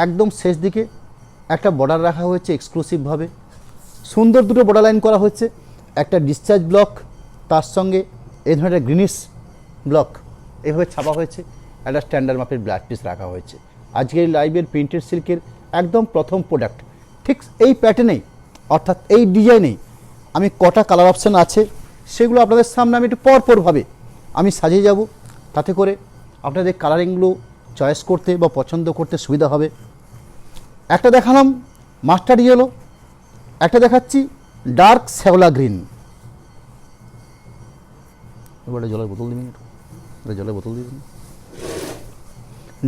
[SPEAKER 1] একদম শেষ দিকে একটা বর্ডার রাখা হয়েছে এক্সক্লুসিভভাবে, সুন্দর দুটো বর্ডার লাইন করা হয়েছে, একটা ডিসচার্জ ব্লক, তার সঙ্গে এই ধরনের গ্রিনিশ ব্লক এভাবে ছাপা হয়েছে, একটা স্ট্যান্ডার্ড মাপের ব্লাড পিস রাখা হয়েছে। আজকের লাইভের প্রিন্টেড সিল্কের একদম প্রথম প্রোডাক্ট, ঠিক এই প্যাটার্নেই অর্থাৎ এই ডিজাইনেই আমি কটা কালার অপশান আছে সেগুলো আপনাদের সামনে আমি একটু পরপরভাবে আমি সাজিয়ে যাব, তাতে করে আপনাদের কালারিংগুলো চয়েস করতে বা পছন্দ করতে সুবিধা হবে। একটা দেখালাম মাস্টার ইয়েলো, একটা দেখাচ্ছি ডার্ক শ্যাওলা গ্রিন। এবারে জলের বোতল দিবেন, একটু জলের বোতল দিবেন।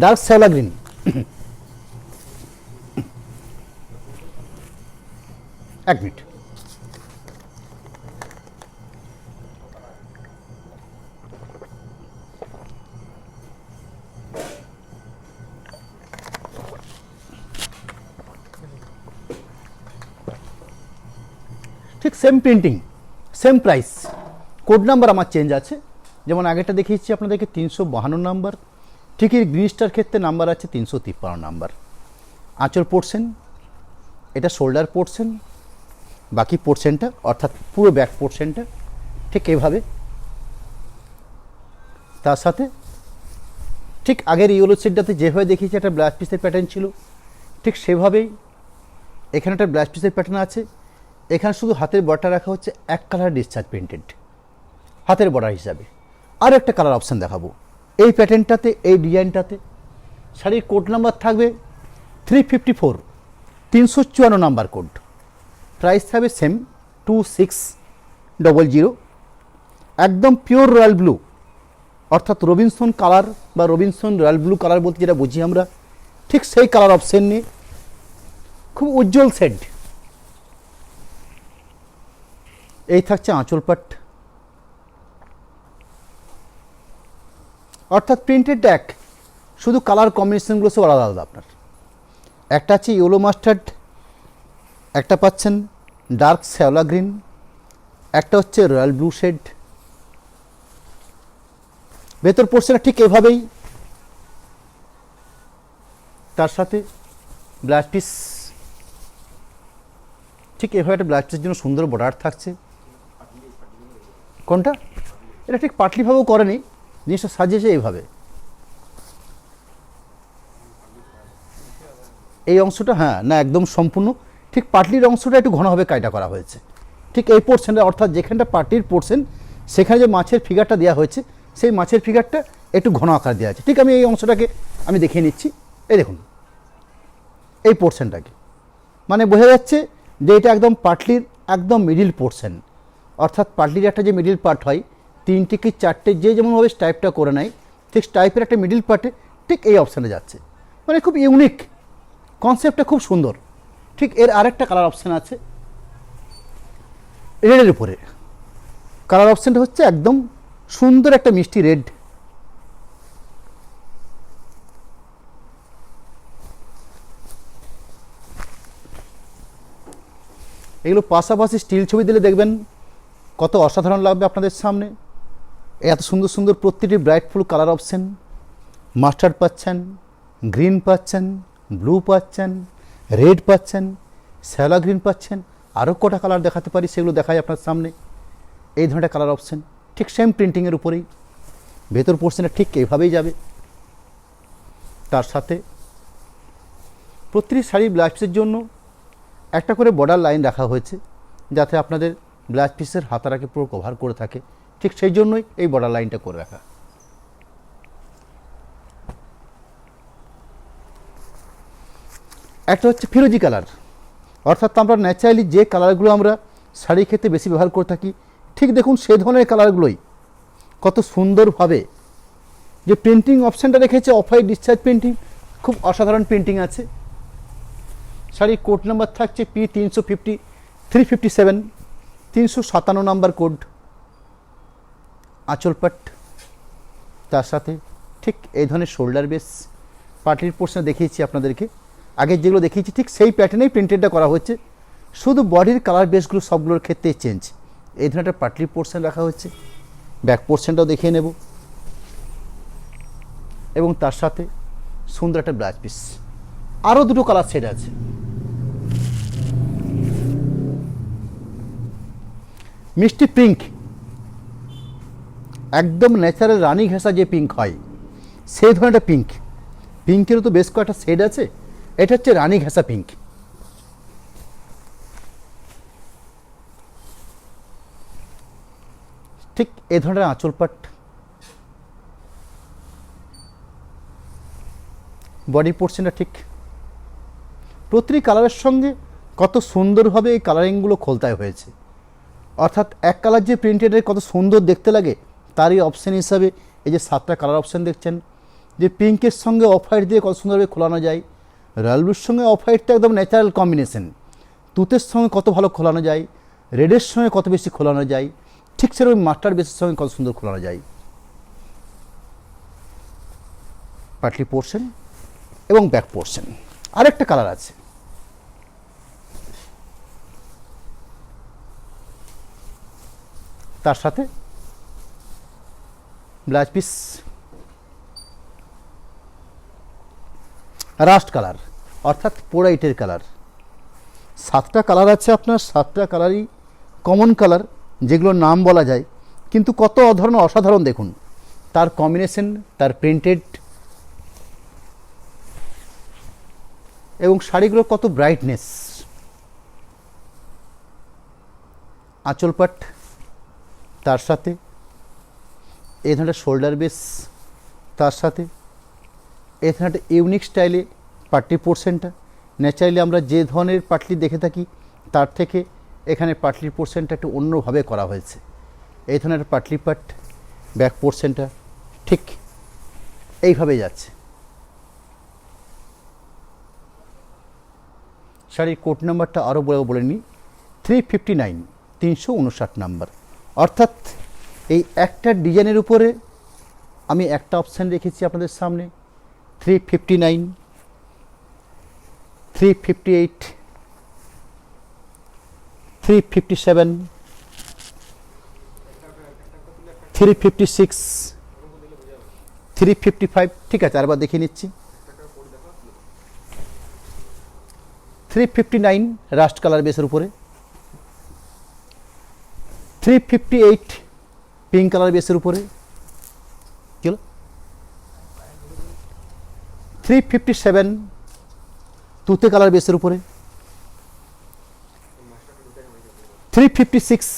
[SPEAKER 1] ডার্ক শ্যাওলা গ্রিন, এক মিনিট। ঠিক same printing, same price, code number আমার চেঞ্জ আছে। যেমন আগেটা দেখিয়েছি আপনাদেরকে 352 নাম্বার, ঠিকই গ্রিনিস্টার ক্ষেত্রে নাম্বার আছে 353 নাম্বার। আঁচল পোর্শন, এটা শোল্ডার পোর্শন, বাকি পোর্শনটা অর্থাৎ পুরো ব্যাক পোর্শনটা ঠিক এভাবে। তার সাথে ঠিক আগের ইয়েলো সেটটাতে যেভাবে দেখিয়েছি একটা ব্লাউজ পিসের প্যাটার্ন ছিল, ঠিক সেভাবেই এখানে একটা ব্লাউজ পিসের প্যাটার্ন আছে। এখানে শুধু হাতের বর্ডারটা রাখা হচ্ছে এক কালার ডিসচার্জ প্রিন্টেড হাতের বর্ডার হিসাবে। আর একটা কালার অপশান দেখাবো এই প্যাটার্নটাতে, এই ডিজাইনটাতে। শাড়ির কোড নাম্বার থাকবে 354, 354 নাম্বার কোড। প্রাইস থাকবে সেম 2600। একদম পিওর রয়্যাল ব্লু, অর্থাৎ রবিনসন কালার বা রবিনসন রয়্যাল ব্লু কালার বলতে যেটা বুঝি আমরা, ঠিক সেই কালার অপশান নিয়ে খুব উজ্জ্বল শেড। এই থাকছে আঁচল পাট, অর্থাৎ প্রিন্টেড এক, শুধু কালার কম্বিনেশনগুলো সব আলাদা আলাদা আপনার। একটা আছে ইয়েলো মাস্টার্ড, একটা পাচ্ছেন ডার্ক শ্যাওলা গ্রিন, একটা হচ্ছে রয়্যাল ব্লু শেড। ভেতর পোর্শনটা ঠিক এভাবেই, তার সাথে ব্লাউজ পিস ঠিক এভাবে একটা ব্লাউজ পিসের জন্য সুন্দর বর্ডার থাকছে। কোনটা? এটা ঠিক পাটলিভাবেও করেনি, জিনিসটা সাজিয়েছে এইভাবে। এই অংশটা হ্যাঁ না একদম সম্পূর্ণ ঠিক পাটলির অংশটা একটু ঘনভাবে কায়দা করা হয়েছে। ঠিক এই পোর্শনটা অর্থাৎ যেখানটা পাটলির পোর্শন, সেখানে যে মাছের ফিগারটা দেওয়া হয়েছে সেই মাছের ফিগারটা একটু ঘন আকার দেওয়া আছে। ঠিক আমি এই অংশটাকে আমি দেখিয়ে নিচ্ছি। এই দেখুন এই পোর্শনটাকে, মানে বোঝা যাচ্ছে যে এটা একদম পাটলির একদম মিডিল পোর্শন। অর্থাৎ পাটলির একটা যে মিডিল পার্ট হয়, 3টে কি 4টে যে যেমনভাবে স্টাইপটা করে নেয়, ঠিক স্টাইপের একটা মিডিল পার্টে ঠিক এই অপশানে যাচ্ছে। মানে খুব ইউনিক কনসেপ্টটা, খুব সুন্দর। ঠিক এর আরেকটা কালার অপশান আছে রেডের উপরে। কালার অপশানটা হচ্ছে একদম সুন্দর একটা মিষ্টি রেড। এগুলো পাশাপাশি স্টিল ছবি দিলে দেখবেন কত অসাধারণ লাগবে আপনাদের সামনে। এত সুন্দর সুন্দর প্রত্যেকটি ব্রাইটফুল কালার অপশান, মাস্টার্ড পাচ্ছেন, গ্রিন পাচ্ছেন, ব্লু পাচ্ছেন, রেড পাচ্ছেন, শ্যাওলা গ্রিন পাচ্ছেন। আরও কটা কালার দেখাতে পারি সেগুলো দেখাই আপনার সামনে। এই ধরনের কালার অপশান ঠিক সেম প্রিন্টিংয়ের উপরেই, ভেতর পোর্শনটা ঠিক এইভাবেই যাবে। তার সাথে প্রতিটি শাড়ির ব্লাউজ পিসের জন্য একটা করে বর্ডার লাইন রাখা হয়েছে, যাতে আপনাদের ব্লাউজ পিসের হাতাটাকে পুরো কভার করে থাকে, ঠিক সেই জন্যই এই বর্ডার লাইনটা করে রাখা। একটা হচ্ছে ফিরোজি কালার, অর্থাৎ আমরা ন্যাচারালি যে কালারগুলো আমরা শাড়ির ক্ষেত্রে বেশি ব্যবহার করে থাকি, ঠিক দেখুন সেই ধরনের কালারগুলোই কত সুন্দরভাবে যে প্রিন্টিং অপশানটা রেখেছে, অফ হোয়াইট ডিসচার্জ প্রিন্টিং, খুব অসাধারণ প্রিন্টিং আছে। শাড়ির কোড নাম্বার থাকছে P350 357, 357 নাম্বার কোড। আঁচল পাট, তার সাথে ঠিক এই ধরনের শোল্ডার বেস। পাটির পোর্শনে দেখিয়েছি আপনাদেরকে, আগের যেগুলো দেখিয়েছি ঠিক সেই প্যাটার্নেই প্রিন্টেডটা করা হচ্ছে, শুধু বডির কালার বেসগুলো সবগুলোর ক্ষেত্রে চেঞ্জ। এই ধরনের একটা পাটলির পোর্শন রাখা হচ্ছে। ব্যাক পোর্শনটাও দেখিয়ে নেব, এবং তার সাথে সুন্দর একটা ব্লাউজ পিস। আরও দুটো কালার সেট আছে। মিষ্টি পিঙ্ক, একদম ন্যাচারাল রানী ঘেঁষা যে পিঙ্ক হয় সেই ধরনের একটা পিঙ্ক। পিঙ্কেরও তো বেশ কয়েকটা শেড আছে, এটা হচ্ছে রানী ঘেঁষা পিঙ্ক। ঠিক এ ধরনের আঁচল পাট, বডি পোর্শনটা ঠিক প্রতিটি কালারের সঙ্গে কত সুন্দরভাবে এই কালারিংগুলো খোলতায় হয়েছে। অর্থাৎ এক কালার যে প্রিন্টেডের কত সুন্দর দেখতে লাগে, তারই অপশান হিসাবে এই যে 7টা কালার অপশান দেখছেন, যে পিঙ্কের সঙ্গে অফ হোয়াইট দিয়ে কত সুন্দরভাবে খোলানো যায়, রয়্যাল ব্লুর সঙ্গে অফ হোয়াইটটা একদম ন্যাচারাল কম্বিনেশন, তুতের সঙ্গে কত ভালো খোলানো যায়, রেডের সঙ্গে কত বেশি খোলানো যায়, ঠিক সেরকম মাস্টার বেসের সঙ্গে কত সুন্দর খোলানো যায়। পাটলি পোর্শন এবং ব্যাক পোর্শন। আরেকটা কালার আছে, তার সাথে ব্লাউজ পিস রাস্ট কালার, অর্থাৎ পোড়া ইটের কালার। 7টা কালার আছে আপনার, 7টা কালারই কমন কালার, যেগুলোর নাম বলা যায়, কিন্তু কত অধরণ অসাধারণ দেখুন তার কম্বিনেশন, তার প্রিন্টেড, এবং শাড়িগুলোর কত ব্রাইটনেস। আঁচল পাট, তার সাথে এই ধরনের শোল্ডার বেস, তার সাথে এই ধরনের ইউনিক স্টাইলে পাটলি পোর্শনটা। ন্যাচারালি আমরা যে ধরনের পাটলি দেখে থাকি তার থেকে এখানে পাটলির পোর্শনটা একটু অন্যভাবে করা হয়েছে। এই ধরনের পাটলি পাট, ব্যাক পোর্শনটা ঠিক এইভাবে যাচ্ছে। শাড়ির কোড নাম্বারটা আরও বলে নিই, 359, 359 নাম্বার। অর্থাৎ এই একটা ডিজাইনের উপরে আমি একটা অপশান রেখেছি আপনাদের সামনে, 359, 358, 357, 356, 355। ঠিক আছে, আরেকবার দেখিয়ে নিচ্ছি। 359 রাস্ট কালার বেসের উপরে, 358 পিঙ্ক কালার বেসের উপরে, চলো 357 তুতে কালার বেসের উপরে, 356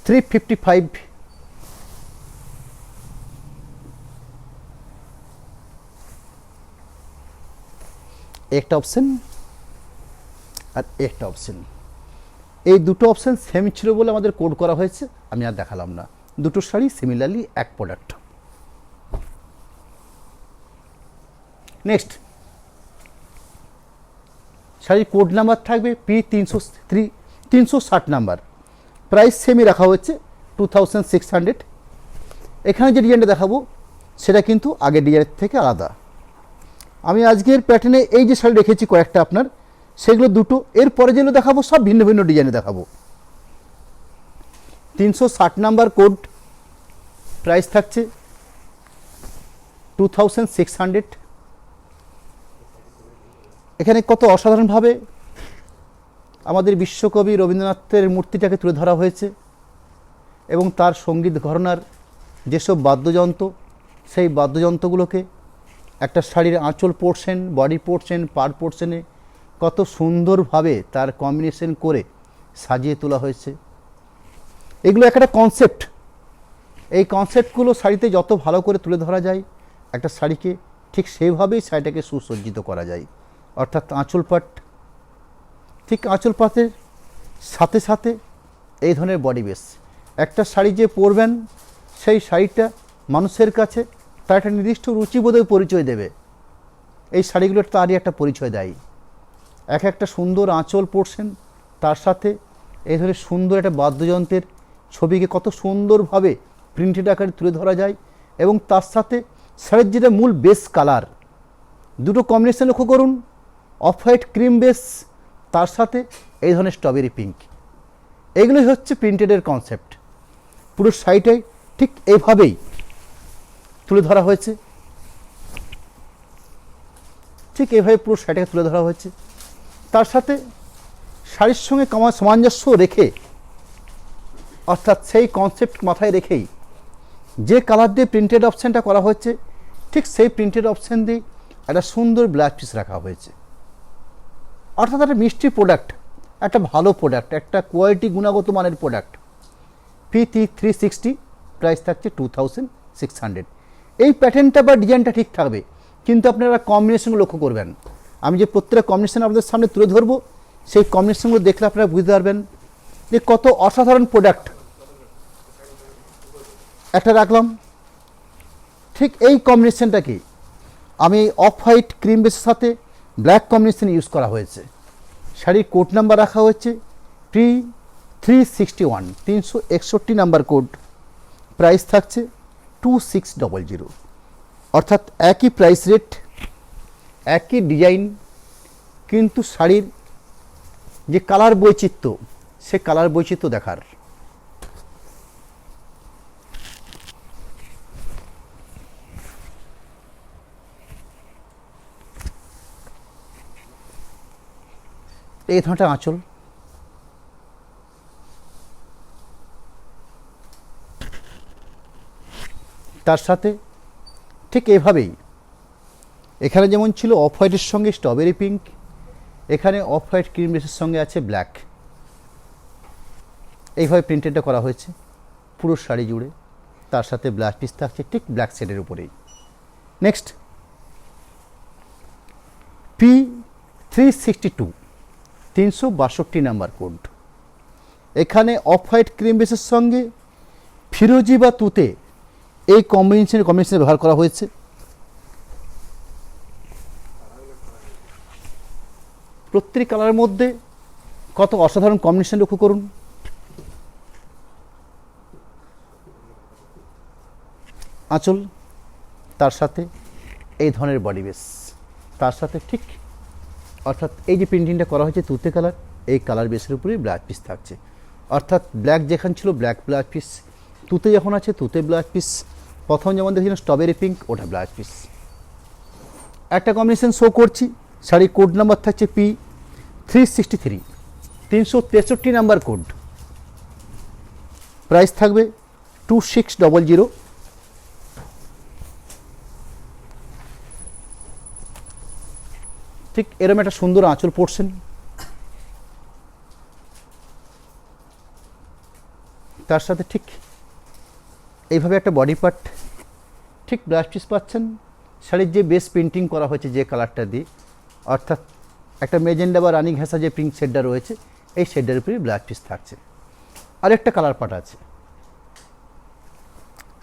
[SPEAKER 1] 355 একটা অপশন আর একটা অপশন। এই দুটো অপশন সেম ছিল বলে আমাদের কোড করা হয়েছে, আমি আর দেখালাম না। দুটো শাড়ি সিমিলারলি এক প্রোডাক্ট। নেক্সট শাড়ির কোড নাম্বার থাকবে P360 নাম্বার। প্রাইস সেমই রাখা হচ্ছে 2600। এখানে যে ডিজাইনটা দেখাবো সেটা কিন্তু আগের ডিজাইনের থেকে আলাদা। আমি আজকের প্যাটার্নে এই যে শাড়ি রেখেছি কয়েকটা আপনার, সেগুলো দুটো, এরপরে যেগুলো দেখাবো সব ভিন্ন ভিন্ন ডিজাইনে দেখাবো। 360 নাম্বার কোড, প্রাইস থাকছে 2600। এখানে কত অসাধারণভাবে আমাদের বিশ্বকবি রবীন্দ্রনাথের মূর্তিটাকে তুলে ধরা হয়েছে, এবং তার সঙ্গীত ঘরানার যেসব বাদ্যযন্ত্র, সেই বাদ্যযন্ত্রগুলোকে একটা শাড়ির আঁচল পোর্শন, বডি পোর্শন, পার পোর্শনে কত সুন্দরভাবে তার কম্বিনেশন করে সাজিয়ে তোলা হয়েছে। এগুলো একটা কনসেপ্ট। এই কনসেপ্টগুলো শাড়িতে যত ভালো করে তুলে ধরা যায় একটা শাড়িকে, ঠিক সেইভাবেই শাড়িটাকে সুসজ্জিত করা যায়। অর্থাৎ আঁচল পাট, ঠিক আঁচল পাতের সাথে সাথে এই ধরনের বডি বেস। একটা শাড়ি যে পরবেন সেই শাড়িটা মানুষের কাছে তার একটা নির্দিষ্ট রুচিবোধের পরিচয় দেবে। এই শাড়িগুলো তারই একটা পরিচয় দেয়। একটা সুন্দর আঁচল পোর্শন, তার সাথে এই ধরনের সুন্দর একটা বাদ্যযন্ত্রের ছবিকে কত সুন্দরভাবে প্রিন্টেড আকারে তুলে ধরা যায়। এবং তার সাথে শাড়ির যেটা মূল বেস কালার, দুটো কম্বিনেশন লক্ষ্য করুন, অফ হোয়াইট ক্রিম বেস, তার সাথে এই ধরনের স্ট্রবেরি পিঙ্ক। এগুলোই হচ্ছে প্রিন্টেডের কনসেপ্ট। পুরো শাড়িটাই ঠিক এইভাবেই তুলে ধরা হয়েছে, ঠিক এইভাবে পুরো শাড়িটাকে তুলে ধরা হয়েছে। তার সাথে শাড়ির সঙ্গে সামঞ্জস্য রেখে, অর্থাৎ সেই কনসেপ্ট মাথায় রেখেই যে কালার দিয়ে প্রিন্টেড অপশানটা করা হয়েছে, ঠিক সেই প্রিন্টেড অপশান দিয়ে একটা সুন্দর ব্লাউজ পিস রাখা হয়েছে। অর্থাৎ একটা মিষ্টি প্রোডাক্ট, একটা ভালো প্রোডাক্ট, একটা কোয়ালিটি গুণগত মানের প্রোডাক্ট। P360, প্রাইস থাকছে 2600। এই প্যাটার্নটা বা ডিজাইনটা ঠিক থাকবে, কিন্তু আপনারা কম্বিনেশনগুলো লক্ষ্য করবেন। আমি যে প্রত্যেকটা কম্বিনেশন আপনাদের সামনে তুলে ধরবো, সেই কম্বিনেশনগুলো দেখলে আপনারা বুঝতে পারবেন যে কত অসাধারণ প্রোডাক্ট। একটা রাখলাম, ঠিক এই কম্বিনেশনটাকে আমি অফ হোয়াইট ক্রিম বেসের সাথে ব্ল্যাক কম্বিনেশন ইউজ করা হয়েছে। শাড়ির কোড নাম্বার রাখা হয়েছে P361, 361 নাম্বার কোড। প্রাইস থাকছে 2600। অর্থাৎ একই প্রাইস রেট, একই ডিজাইন, কিন্তু শাড়ির যে কালার বৈচিত্র্য, সে কালার বৈচিত্র্য দেখার। এই ধরনের আঁচল, তার সাথে ঠিক এভাবেই এখানে যেমন ছিল অফ হোয়াইটের সঙ্গে স্ট্রবেরি পিঙ্ক, এখানে অফ হোয়াইট ক্রিম বেসের সঙ্গে আছে ব্ল্যাক। এইভাবে প্রিন্টেডটা করা হয়েছে পুরো শাড়ি জুড়ে। তার সাথে ব্লাউজ পিস থাকছে ঠিক ব্ল্যাক শেডের উপরেই। Next P362, 362 number code. এখানে অফ হোয়াইট ক্রিম বেসের সঙ্গে ফিরোজি বা তুতে এই কম্বিনেশনে ব্যবহার করা হয়েছে। প্রত্যেক কালারের মধ্যে কত অসাধারণ কম্বিনেশন লক্ষ্য করুন। আঁচল, তার সাথে এই ধরনের বডি বেস, তার সাথে ঠিক অর্থাৎ এই যে প্রিন্টিংটা করা হয়েছে তুতে কালার, এই কালার বেসের উপরেই ব্লাউজ পিস থাকছে। অর্থাৎ ব্ল্যাক যেখানে ছিল ব্ল্যাক ব্লাউজ পিস, তুতে যখন আছে তুতে ব্লাউজ পিস, প্রথম যেমন দেখছিলাম স্ট্রবেরি পিঙ্ক, ওটা ব্লাউজ পিস। একটা কম্বিনেশন শো করছি, শাড়ির কোড নাম্বার থাকছে P363, 363 নাম্বার কোড। প্রাইস থাকবে 2600। ঠিক এরকম একটা সুন্দর আঁচল পোর্শন, তার সাথে ঠিক এইভাবে একটা বডি পার্ট, ঠিক ব্লাউজ পিস পাচ্ছেন। শাড়ির যে বেস প্রিন্টিং করা হয়েছে যে কালারটা দিয়ে, অর্থাৎ একটা মেজেন্ডা বা রানি ঘেঁষা যে পিঙ্ক শেডটা রয়েছে, এই শেডের উপরে ব্লাউজ পিস থাকছে। আরেকটা কালার পার্ট আছে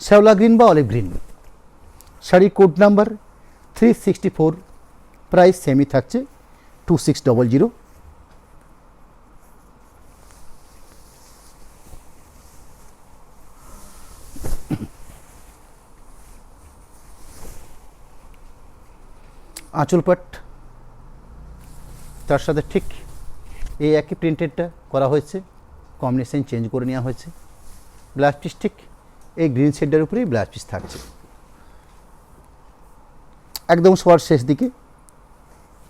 [SPEAKER 1] শ্যাওলা গ্রিন বা অলিভ গ্রিন। শাড়ির কোড নাম্বার 364, প্রাইস সেমই থাকছে 2600। আঁচল পাট, তার সাথে ঠিক এই একই প্রিন্টেডটা করা হয়েছে, কম্বিনেশন চেঞ্জ করে নেওয়া হয়েছে। ব্লাউজ পিস ঠিক এই গ্রিন শেডের উপরেই ব্লাউজ পিস থাকছে। একদম সবার শেষ দিকে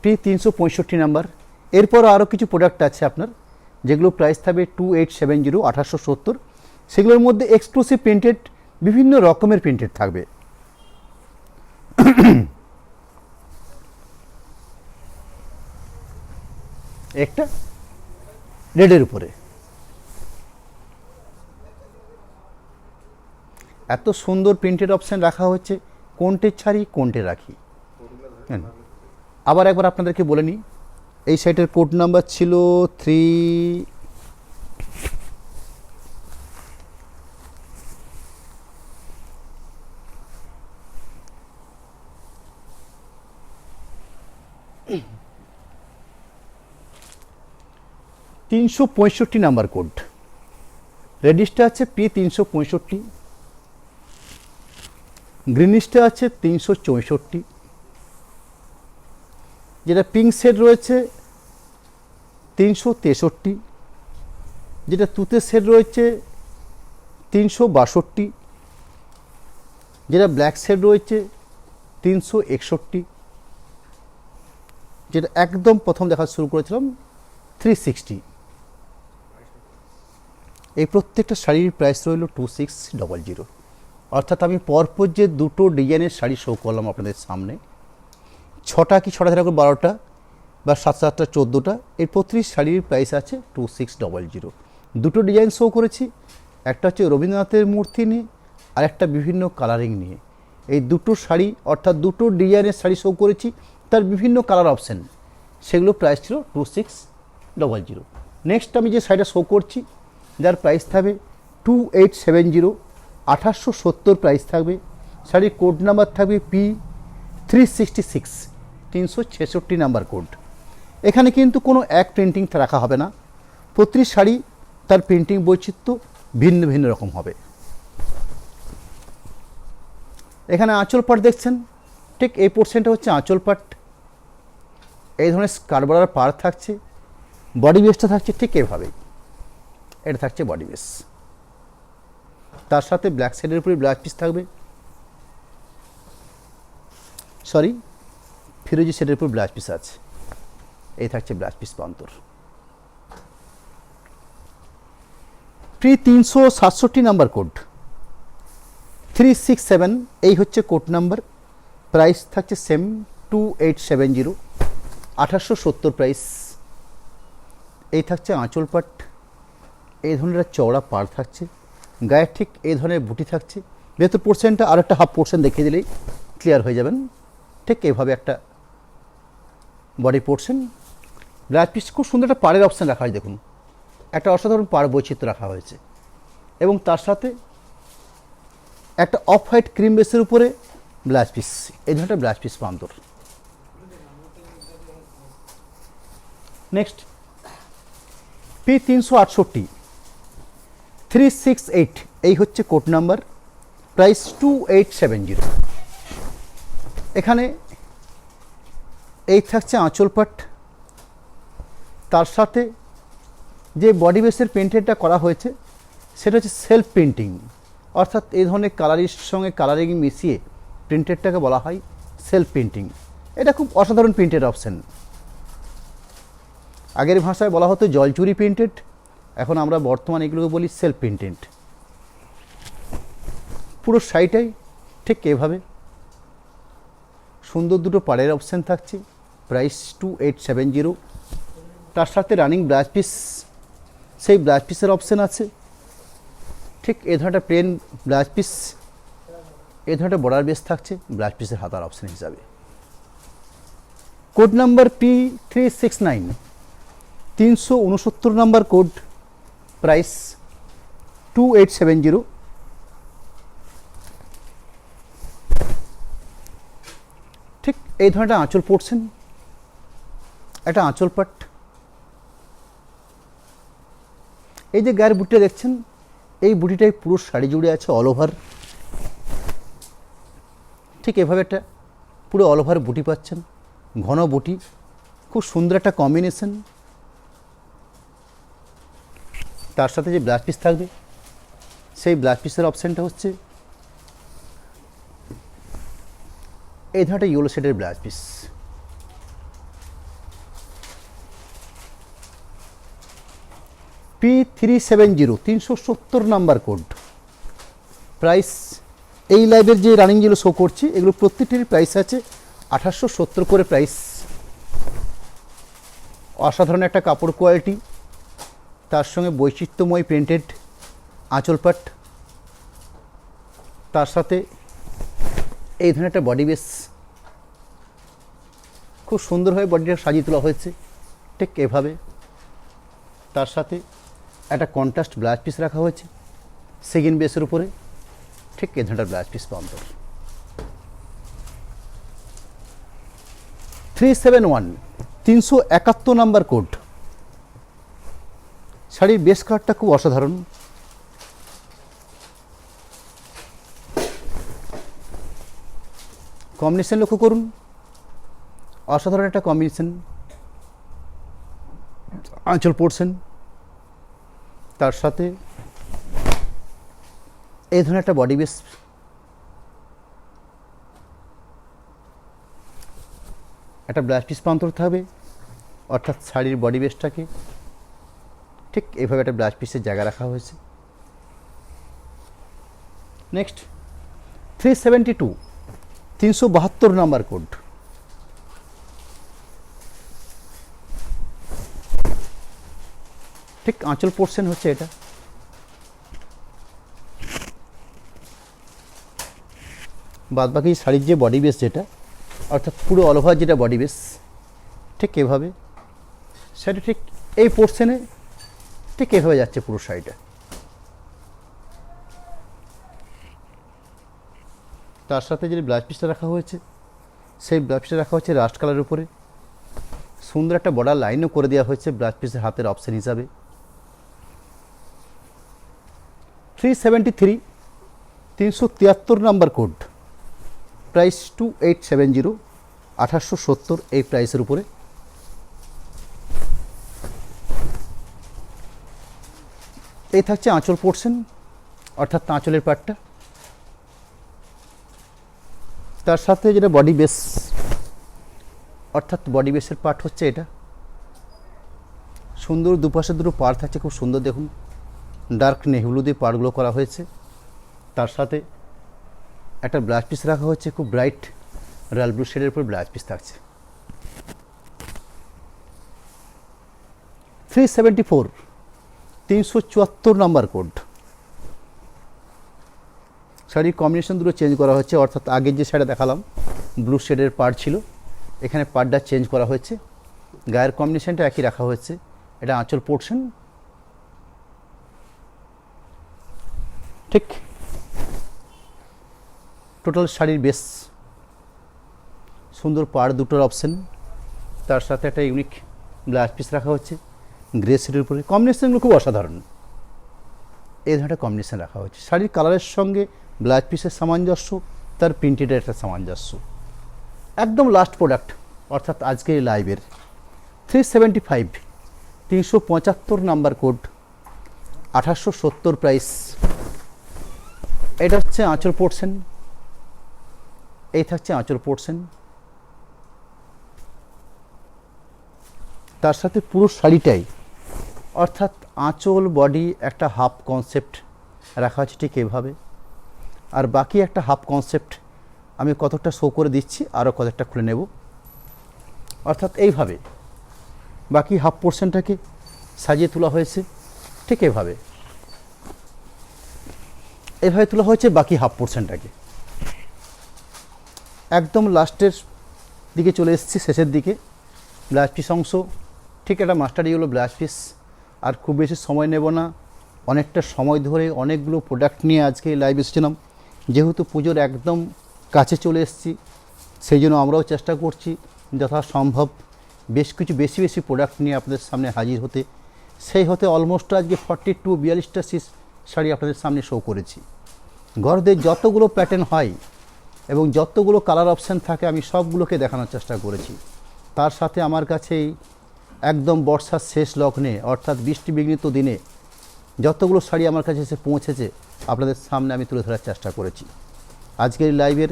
[SPEAKER 1] P365 নাম্বার। এরপর আরও কিছু প্রোডাক্ট আছে আপনার, যেগুলো প্রাইস থাকবে 2870, 1870। সেগুলোর মধ্যে এক্সক্লুসিভ প্রিন্টেড, বিভিন্ন রকমের প্রিন্টেড থাকবে। একটা রেডের উপরে। এত সুন্দর প্রিন্টেড অপশান রাখা হচ্ছে, কোনটে ছাড়ি কোনটে রাখি। হ্যাঁ, আবার একবার আপনাদেরকে বলে নিই, এই সাইটের কোড নাম্বার ছিল 3 365 নাম্বার কোড। রেডিশটা আছে P365, গ্রিনিশটা আছে 364, যেটা পিঙ্ক শেড রয়েছে 363, যেটা তুতে শেড রয়েছে 362, যেটা ব্ল্যাক শেড রয়েছে 361, যেটা একদম প্রথম দেখা শুরু করেছিলাম 360। এই প্রত্যেকটা শাড়ির প্রাইস রইল 2600। অর্থাৎ আমি পরপর যে দুটো ডিজাইনের শাড়ি শো করলাম আপনাদের সামনে, 6টা কি 6টা 12টা বা 7টা 8টা 14টা, এর প্রতিটি শাড়ির প্রাইস আছে 2600। দুটো ডিজাইন শো করেছি, একটা হচ্ছে রবীন্দ্রনাথের মূর্তি নিয়ে আর একটা বিভিন্ন কালারিং নিয়ে। এই দুটো শাড়ি অর্থাৎ দুটো ডিজাইনের শাড়ি শো করেছি, তার বিভিন্ন কালার অপশান, সেগুলো প্রাইস ছিল 2600। নেক্সট আমি যে শাড়িটা শো করছি, যার প্রাইস থাকবে 2870, 2870 প্রাইস থাকবে। শাড়ির কোড নাম্বার থাকবে P366, 366 নাম্বার কোড। এখানে কিন্তু কোনো এক প্রিন্টিং রাখা হবে না, প্রতিটি শাড়ি তার প্রিন্টিং বৈচিত্র্য ভিন্ন ভিন্ন রকম হবে। এখানে আঁচল পাট দেখছেন, ঠিক এই পোর্শনটা হচ্ছে আঁচল পাট। এই ধরনের কারবালার পার থাকছে, বডি বেসটা থাকছে ঠিক এভাবেই, এটা থাকছে বডি বেস। তার সাথে ব্ল্যাক শেডের উপরে ব্লাউজ পিস থাকবে, সরি ফিরোজি শেডের উপর ব্লাউজ পিস আছে, এই থাকছে ব্লাউজ পিস প্রান্তর। P367 নাম্বার কোড, 367 এই হচ্ছে কোড নাম্বার। প্রাইস থাকছে সেম 2870, 2870 প্রাইস। এই থাকছে আঁচল পাট, এই ধরনের চওড়া পাড় থাকছে, গায়ে ঠিক এই ধরনের বুটি থাকছে। ভেতর পোর্শনটা আর একটা হাফ পোর্শন দেখিয়ে দিলেই ক্লিয়ার হয়ে যাবেন। ঠিক এইভাবে একটা বডি পোর্শন, ব্লাউজ পিস খুব সুন্দর একটা পাড়ের অপশান রাখা হয়, দেখুন একটা অসাধারণ পাড় বৈচিত্র্য রাখা হয়েছে। এবং তার সাথে একটা অফ হোয়াইট ক্রিম বেসের উপরে ব্লাউজ পিস, এই ধরনের ব্লাউজ পিস প্রান্তর। নেক্সট P368, 368 এই হচ্ছে কোড নাম্বার, প্রাইস 2870। এখানে এই থাকছে আঁচল পাট, তার সাথে যে বডি বেসের প্রিন্টেডটা করা হয়েছে সেটা হচ্ছে সেলফ প্রিন্টিং, অর্থাৎ এই ধরনের কালারের সঙ্গে কালারিং মিশিয়ে প্রিন্টেডটাকে বলা হয় সেলফ প্রিন্টিং। এটা খুব অসাধারণ প্রিন্টেড অপশান। আগের ভাষায় বলা হতো জলচুরি প্রিন্টেড, এখন আমরা বর্তমানে এগুলোকে বলি সেলফ প্রিন্টেড। পুরো শাড়িটাই ঠিক এভাবে সুন্দর দুটো পাড়ের অপশান থাকছে, প্রাইস 2870। তার সাথে রানিং ব্লাউজ পিস, সেই ব্লাউজ পিসের অপশান আছে। ঠিক এ ধরনের প্লেন ব্লাউজ পিস, এ ধরনের বর্ডার বেস থাকছে ব্লাউজ পিসের হাতার অপশান হিসাবে। Code number P369, 369 number code, price 2870। ঠিক এই ধরনের আঁচল পড়ছেন, একটা আঁচল পাট। এই যে গায়ের বুটিটা দেখছেন, এই বুটিটাই পুরো শাড়ি জুড়ে আছে অল ওভার। ঠিক এভাবে একটা পুরো অল ওভার বুটি পাচ্ছেন, ঘন বুটি, খুব সুন্দর একটা কম্বিনেশন। তার সাথে যে ব্লাউজ পিস থাকবে, সেই ব্লাউজ পিসের অপশানটা হচ্ছে এই ধরনের ইয়েলো শেডের blouse piece. P370, 370 number code, price এই লাইভের যে রানিং যেগুলো শো করছি এগুলো প্রত্যেকটির প্রাইস আছে 2870 করে প্রাইস। অসাধারণ একটা কাপড় কোয়ালিটি, তার সঙ্গে বৈচিত্র্যময় প্রিন্টেড আঁচল পাট, তার সাথে এই ধরনের একটা বডি বেস, খুব সুন্দরভাবে বডিটা সাজিয়ে তোলা হয়েছে ঠিক এভাবে। তার সাথে একটা কন্ট্রাস্ট ব্লাউজ পিস রাখা হয়েছে সেকেন্ড বেসের উপরে, ঠিক এই ধরনের ব্লাউজ পিস পাওয়া যায়। 371 371 নাম্বার কোড। শাড়ির বেস কালারটা খুব অসাধারণ, কম্বিনেশন লক্ষ্য করুন, অসাধারণ একটা কম্বিনেশন। আঁচল পড়ছেন, তার সাথে এই ধরনের একটা বডি বেস, একটা ব্লাউজ পিস প্রান্ত থাকবে, অর্থাৎ শাড়ির বডি বেসটাকে ঠিক এইভাবে একটা ব্লাউজ পিসের জায়গা রাখা হয়েছে। Next 372 372 number code. ঠিক আঁচল পোর্শন হচ্ছে এটা, বাদবাকি শাড়ির যে বডি বেস যেটা, অর্থাৎ পুরো অল ওভার যেটা বডি বেস, ঠিক এভাবে সেটা ঠিক এই পোর্শনে ঠিক এভাবে যাচ্ছে পুরো শাড়িটা। তার সাথে যে ব্লাউজ পিসটা রাখা হয়েছে, সেই ব্লাউজ পিসটা রাখা হচ্ছে রাস্ট কালারের উপরে, সুন্দর একটা বর্ডার লাইনও করে দেওয়া হয়েছে ব্লাউজ পিসের হাতের অপশন হিসাবে। 373 373 নাম্বার কোড, প্রাইস 2870 1870 এই প্রাইসের উপরে। এই থাকছে আঁচল পোর্শন, অর্থাৎ আঁচলের পাটটা, তার সাথে যেটা বডি বেস, অর্থাৎ বডি বেসের পার্ট হচ্ছে এটা। সুন্দর দুপাশে দুটো পাড় থাকছে, খুব সুন্দর দেখুন, ডার্ক নেভি ব্লু দিয়ে পাড়গুলো করা হয়েছে। তার সাথে একটা ব্লাউজ পিস রাখা হচ্ছে, খুব ব্রাইট রয়্যাল ব্লু শেডের উপর ব্লাউজ পিস থাকছে। 374 374 নাম্বার কোড। শাড়ির কম্বিনেশন দুটো চেঞ্জ করা হচ্ছে, অর্থাৎ আগের যে শাড়িটা দেখালাম ব্লু শেডের পাড় ছিল, এখানে পাড়টা চেঞ্জ করা হয়েছে, গায়ের কম্বিনেশনটা একই রাখা হয়েছে। এটা আঁচল পোর্শন, ঠিক টোটাল শাড়ির বেস, সুন্দর পাড় দুটোর অপশন, তার সাথে একটা ইউনিক ব্লাউজ পিস রাখা হচ্ছে গ্রে শেডের উপরে। কম্বিনেশনগুলো খুব অসাধারণ, এই ধরনের কম্বিনেশন রাখা হচ্ছে। শাড়ির কালারের সঙ্গে ব্লাউজ পিসের সামঞ্জস্য, তার প্রিন্টেডের একটা সামঞ্জস্য, একদম লাস্ট প্রোডাক্ট, অর্থাৎ আজকের লাইভের 375 375 নাম্বার কোড, 1870 প্রাইস। এটা হচ্ছে আঁচল পোর্শন, এই থাকছে আঁচল পোর্শন, তার সাথে পুরো শাড়িটাই, অর্থাৎ আঁচল বডি একটা হাফ কনসেপ্ট রাখা আছে ঠিক এভাবে, আর বাকি একটা হাফ কনসেপ্ট আমি কতটা শো করে দিচ্ছি, আরও কতটা খুলে নেব, অর্থাৎ এইভাবে বাকি হাফ পোর্শনটাকে সাজিয়ে তোলা হয়েছে ঠিক এভাবে, এভাবে তোলা হয়েছে বাকি হাফ পোর্শনটাকে। একদম লাস্টের দিকে চলে এসেছি, শেষের দিকে ব্লাউজ পিস অংশ, ঠিক একটা মাস্টার ইয়েলো ব্লাউজ পিস। আর খুব বেশি সময় নেব না, অনেকটা সময় ধরে অনেকগুলো প্রোডাক্ট নিয়ে আজকে লাইভ এসেছিলাম, যেহেতু পুজোর একদম কাছে চলে এসেছি, সেই জন্য আমরাও চেষ্টা করছি যথাসম্ভব বেশ কিছু বেশি প্রোডাক্ট নিয়ে আপনাদের সামনে হাজির হতে। সেই হতে অলমোস্ট আজকে 42-42টা শাড়ি আপনাদের সামনে শো করেছি। ঘরদের যতগুলো প্যাটার্ন হয় এবং যতগুলো কালার অপশান থাকে আমি সবগুলোকে দেখানোর চেষ্টা করেছি। তার সাথে আমার কাছেই একদম বর্ষার শেষ লগ্নে, অর্থাৎ বৃষ্টি বিঘ্নিত দিনে যতগুলো শাড়ি আমার কাছে এসে পৌঁছেছে আপনাদের সামনে আমি তুলে ধরার চেষ্টা করেছি। আজকের লাইভের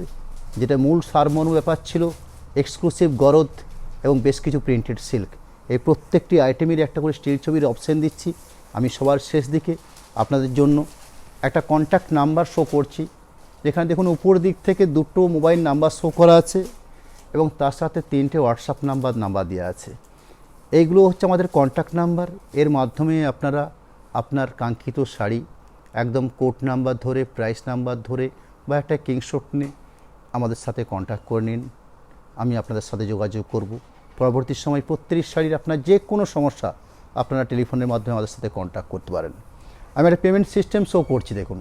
[SPEAKER 1] যেটা মূল সারমর্ম ব্যাপার ছিল, এক্সক্লুসিভ গরদ এবং বেশ কিছু প্রিন্টেড সিল্ক, এই প্রত্যেকটি আইটেমের একটা করে স্টিল ছবির অপশান দিচ্ছি। আমি সবার শেষ দিকে আপনাদের জন্য একটা কন্ট্যাক্ট নাম্বার শো করছি, যেখানে দেখুন উপর দিক থেকে দুটো মোবাইল নাম্বার শো করা আছে এবং তার সাথে 3টে হোয়াটসঅ্যাপ নাম্বার দেওয়া আছে। এইগুলো হচ্ছে আমাদের কন্ট্যাক্ট নাম্বার। এর মাধ্যমে আপনারা আপনার কাঙ্ক্ষিত শাড়ি একদম কোড নাম্বার ধরে, প্রাইস নাম্বার ধরে বা একটা স্ক্রিনশট নিয়ে আমাদের সাথে কন্ট্যাক্ট করে নিন। আমি আপনাদের সাথে যোগাযোগ করব। পরবর্তী সময় প্রত্যেক শাড়ির আপনার যে কোনো সমস্যা আপনারা টেলিফোনের মাধ্যমে আমাদের সাথে কন্ট্যাক্ট করতে পারেন। আমি একটা পেমেন্ট সিস্টেম শো করছি, দেখুন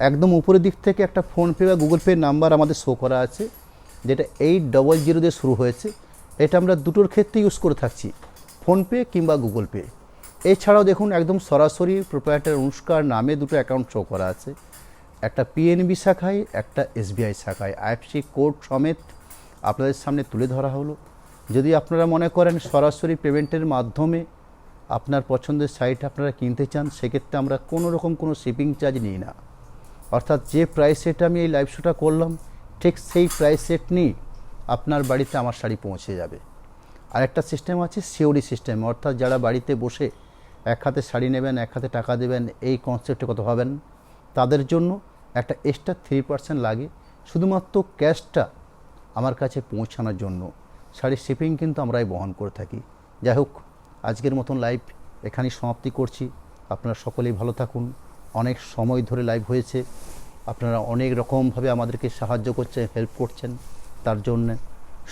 [SPEAKER 1] একদম উপরের দিক থেকে একটা ফোনপে বা গুগল পে নাম্বার আমাদের শো করা আছে, যেটা 800 দিয়ে শুরু হয়েছে। এটা আমরা দুটোর ক্ষেত্রে ইউজ করে থাকছি, ফোনপে কিংবা গুগল পে। এছাড়াও দেখুন একদম সরাসরি প্রোপ্রাইটার অনুষ্কার নামে দুটো অ্যাকাউন্ট শো করা আছে, একটা পিএনবি শাখায়, একটা এসবিআই শাখায়। আইএফসি কোড সমেত আপনাদের সামনে তুলে ধরা হলো। যদি আপনারা মনে করেন সরাসরি পেমেন্টের মাধ্যমে আপনার পছন্দের সাইট আপনারা কিনতে চান, সেক্ষেত্রে আমরা কোনো রকম কোনো শিপিং চার্জ নিই না। অর্থাৎ যে প্রাইস সেট আমি এই লাইভ শোটা করলাম, ঠিক সেই প্রাইস সেট নিয়ে আপনার বাড়িতে আমার শাড়ি পৌঁছে যাবে। আরেকটা সিস্টেম আছে সিওডি সিস্টেম, অর্থাৎ যারা বাড়িতে বসে এক হাতে শাড়ি নেবেন, এক হাতে টাকা দেবেন, এই কনসেপ্টে কথা ভাবেন, তাদের জন্য একটা এক্সট্রা 3% লাগে শুধুমাত্র ক্যাশটা আমার কাছে পৌঁছানোর জন্য। শাড়ির শিপিং কিন্তু আমরাই বহন করে থাকি। যাই হোক, আজকের মতন লাইভ এখানেই সমাপ্তি করছি। আপনারা সকলেই ভালো থাকুন। অনেক সময় ধরে লাইভ হয়েছে, আপনারা অনেক রকমভাবে আমাদেরকে সাহায্য করছেন, হেল্প করছেন, তার জন্য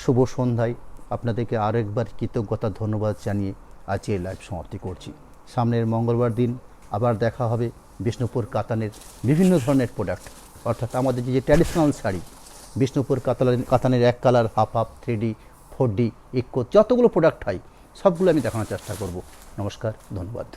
[SPEAKER 1] শুভ সন্ধ্যায় আপনাদেরকে আরেকবার কৃতজ্ঞতা ধন্যবাদ জানিয়ে আজকে এই লাইভ সমাপ্তি করছি। সামনের মঙ্গলবার দিন আবার দেখা হবে বিষ্ণুপুর কাতানের বিভিন্ন ধরনের প্রোডাক্ট, অর্থাৎ আমাদের যে ট্র্যাডিশনাল শাড়ি, বিষ্ণুপুর কাতানের 1 colour, half half, 3D, 4D, eco, যতগুলো প্রোডাক্ট হয় সবগুলো আমি দেখানোর চেষ্টা করব। নমস্কার, ধন্যবাদ।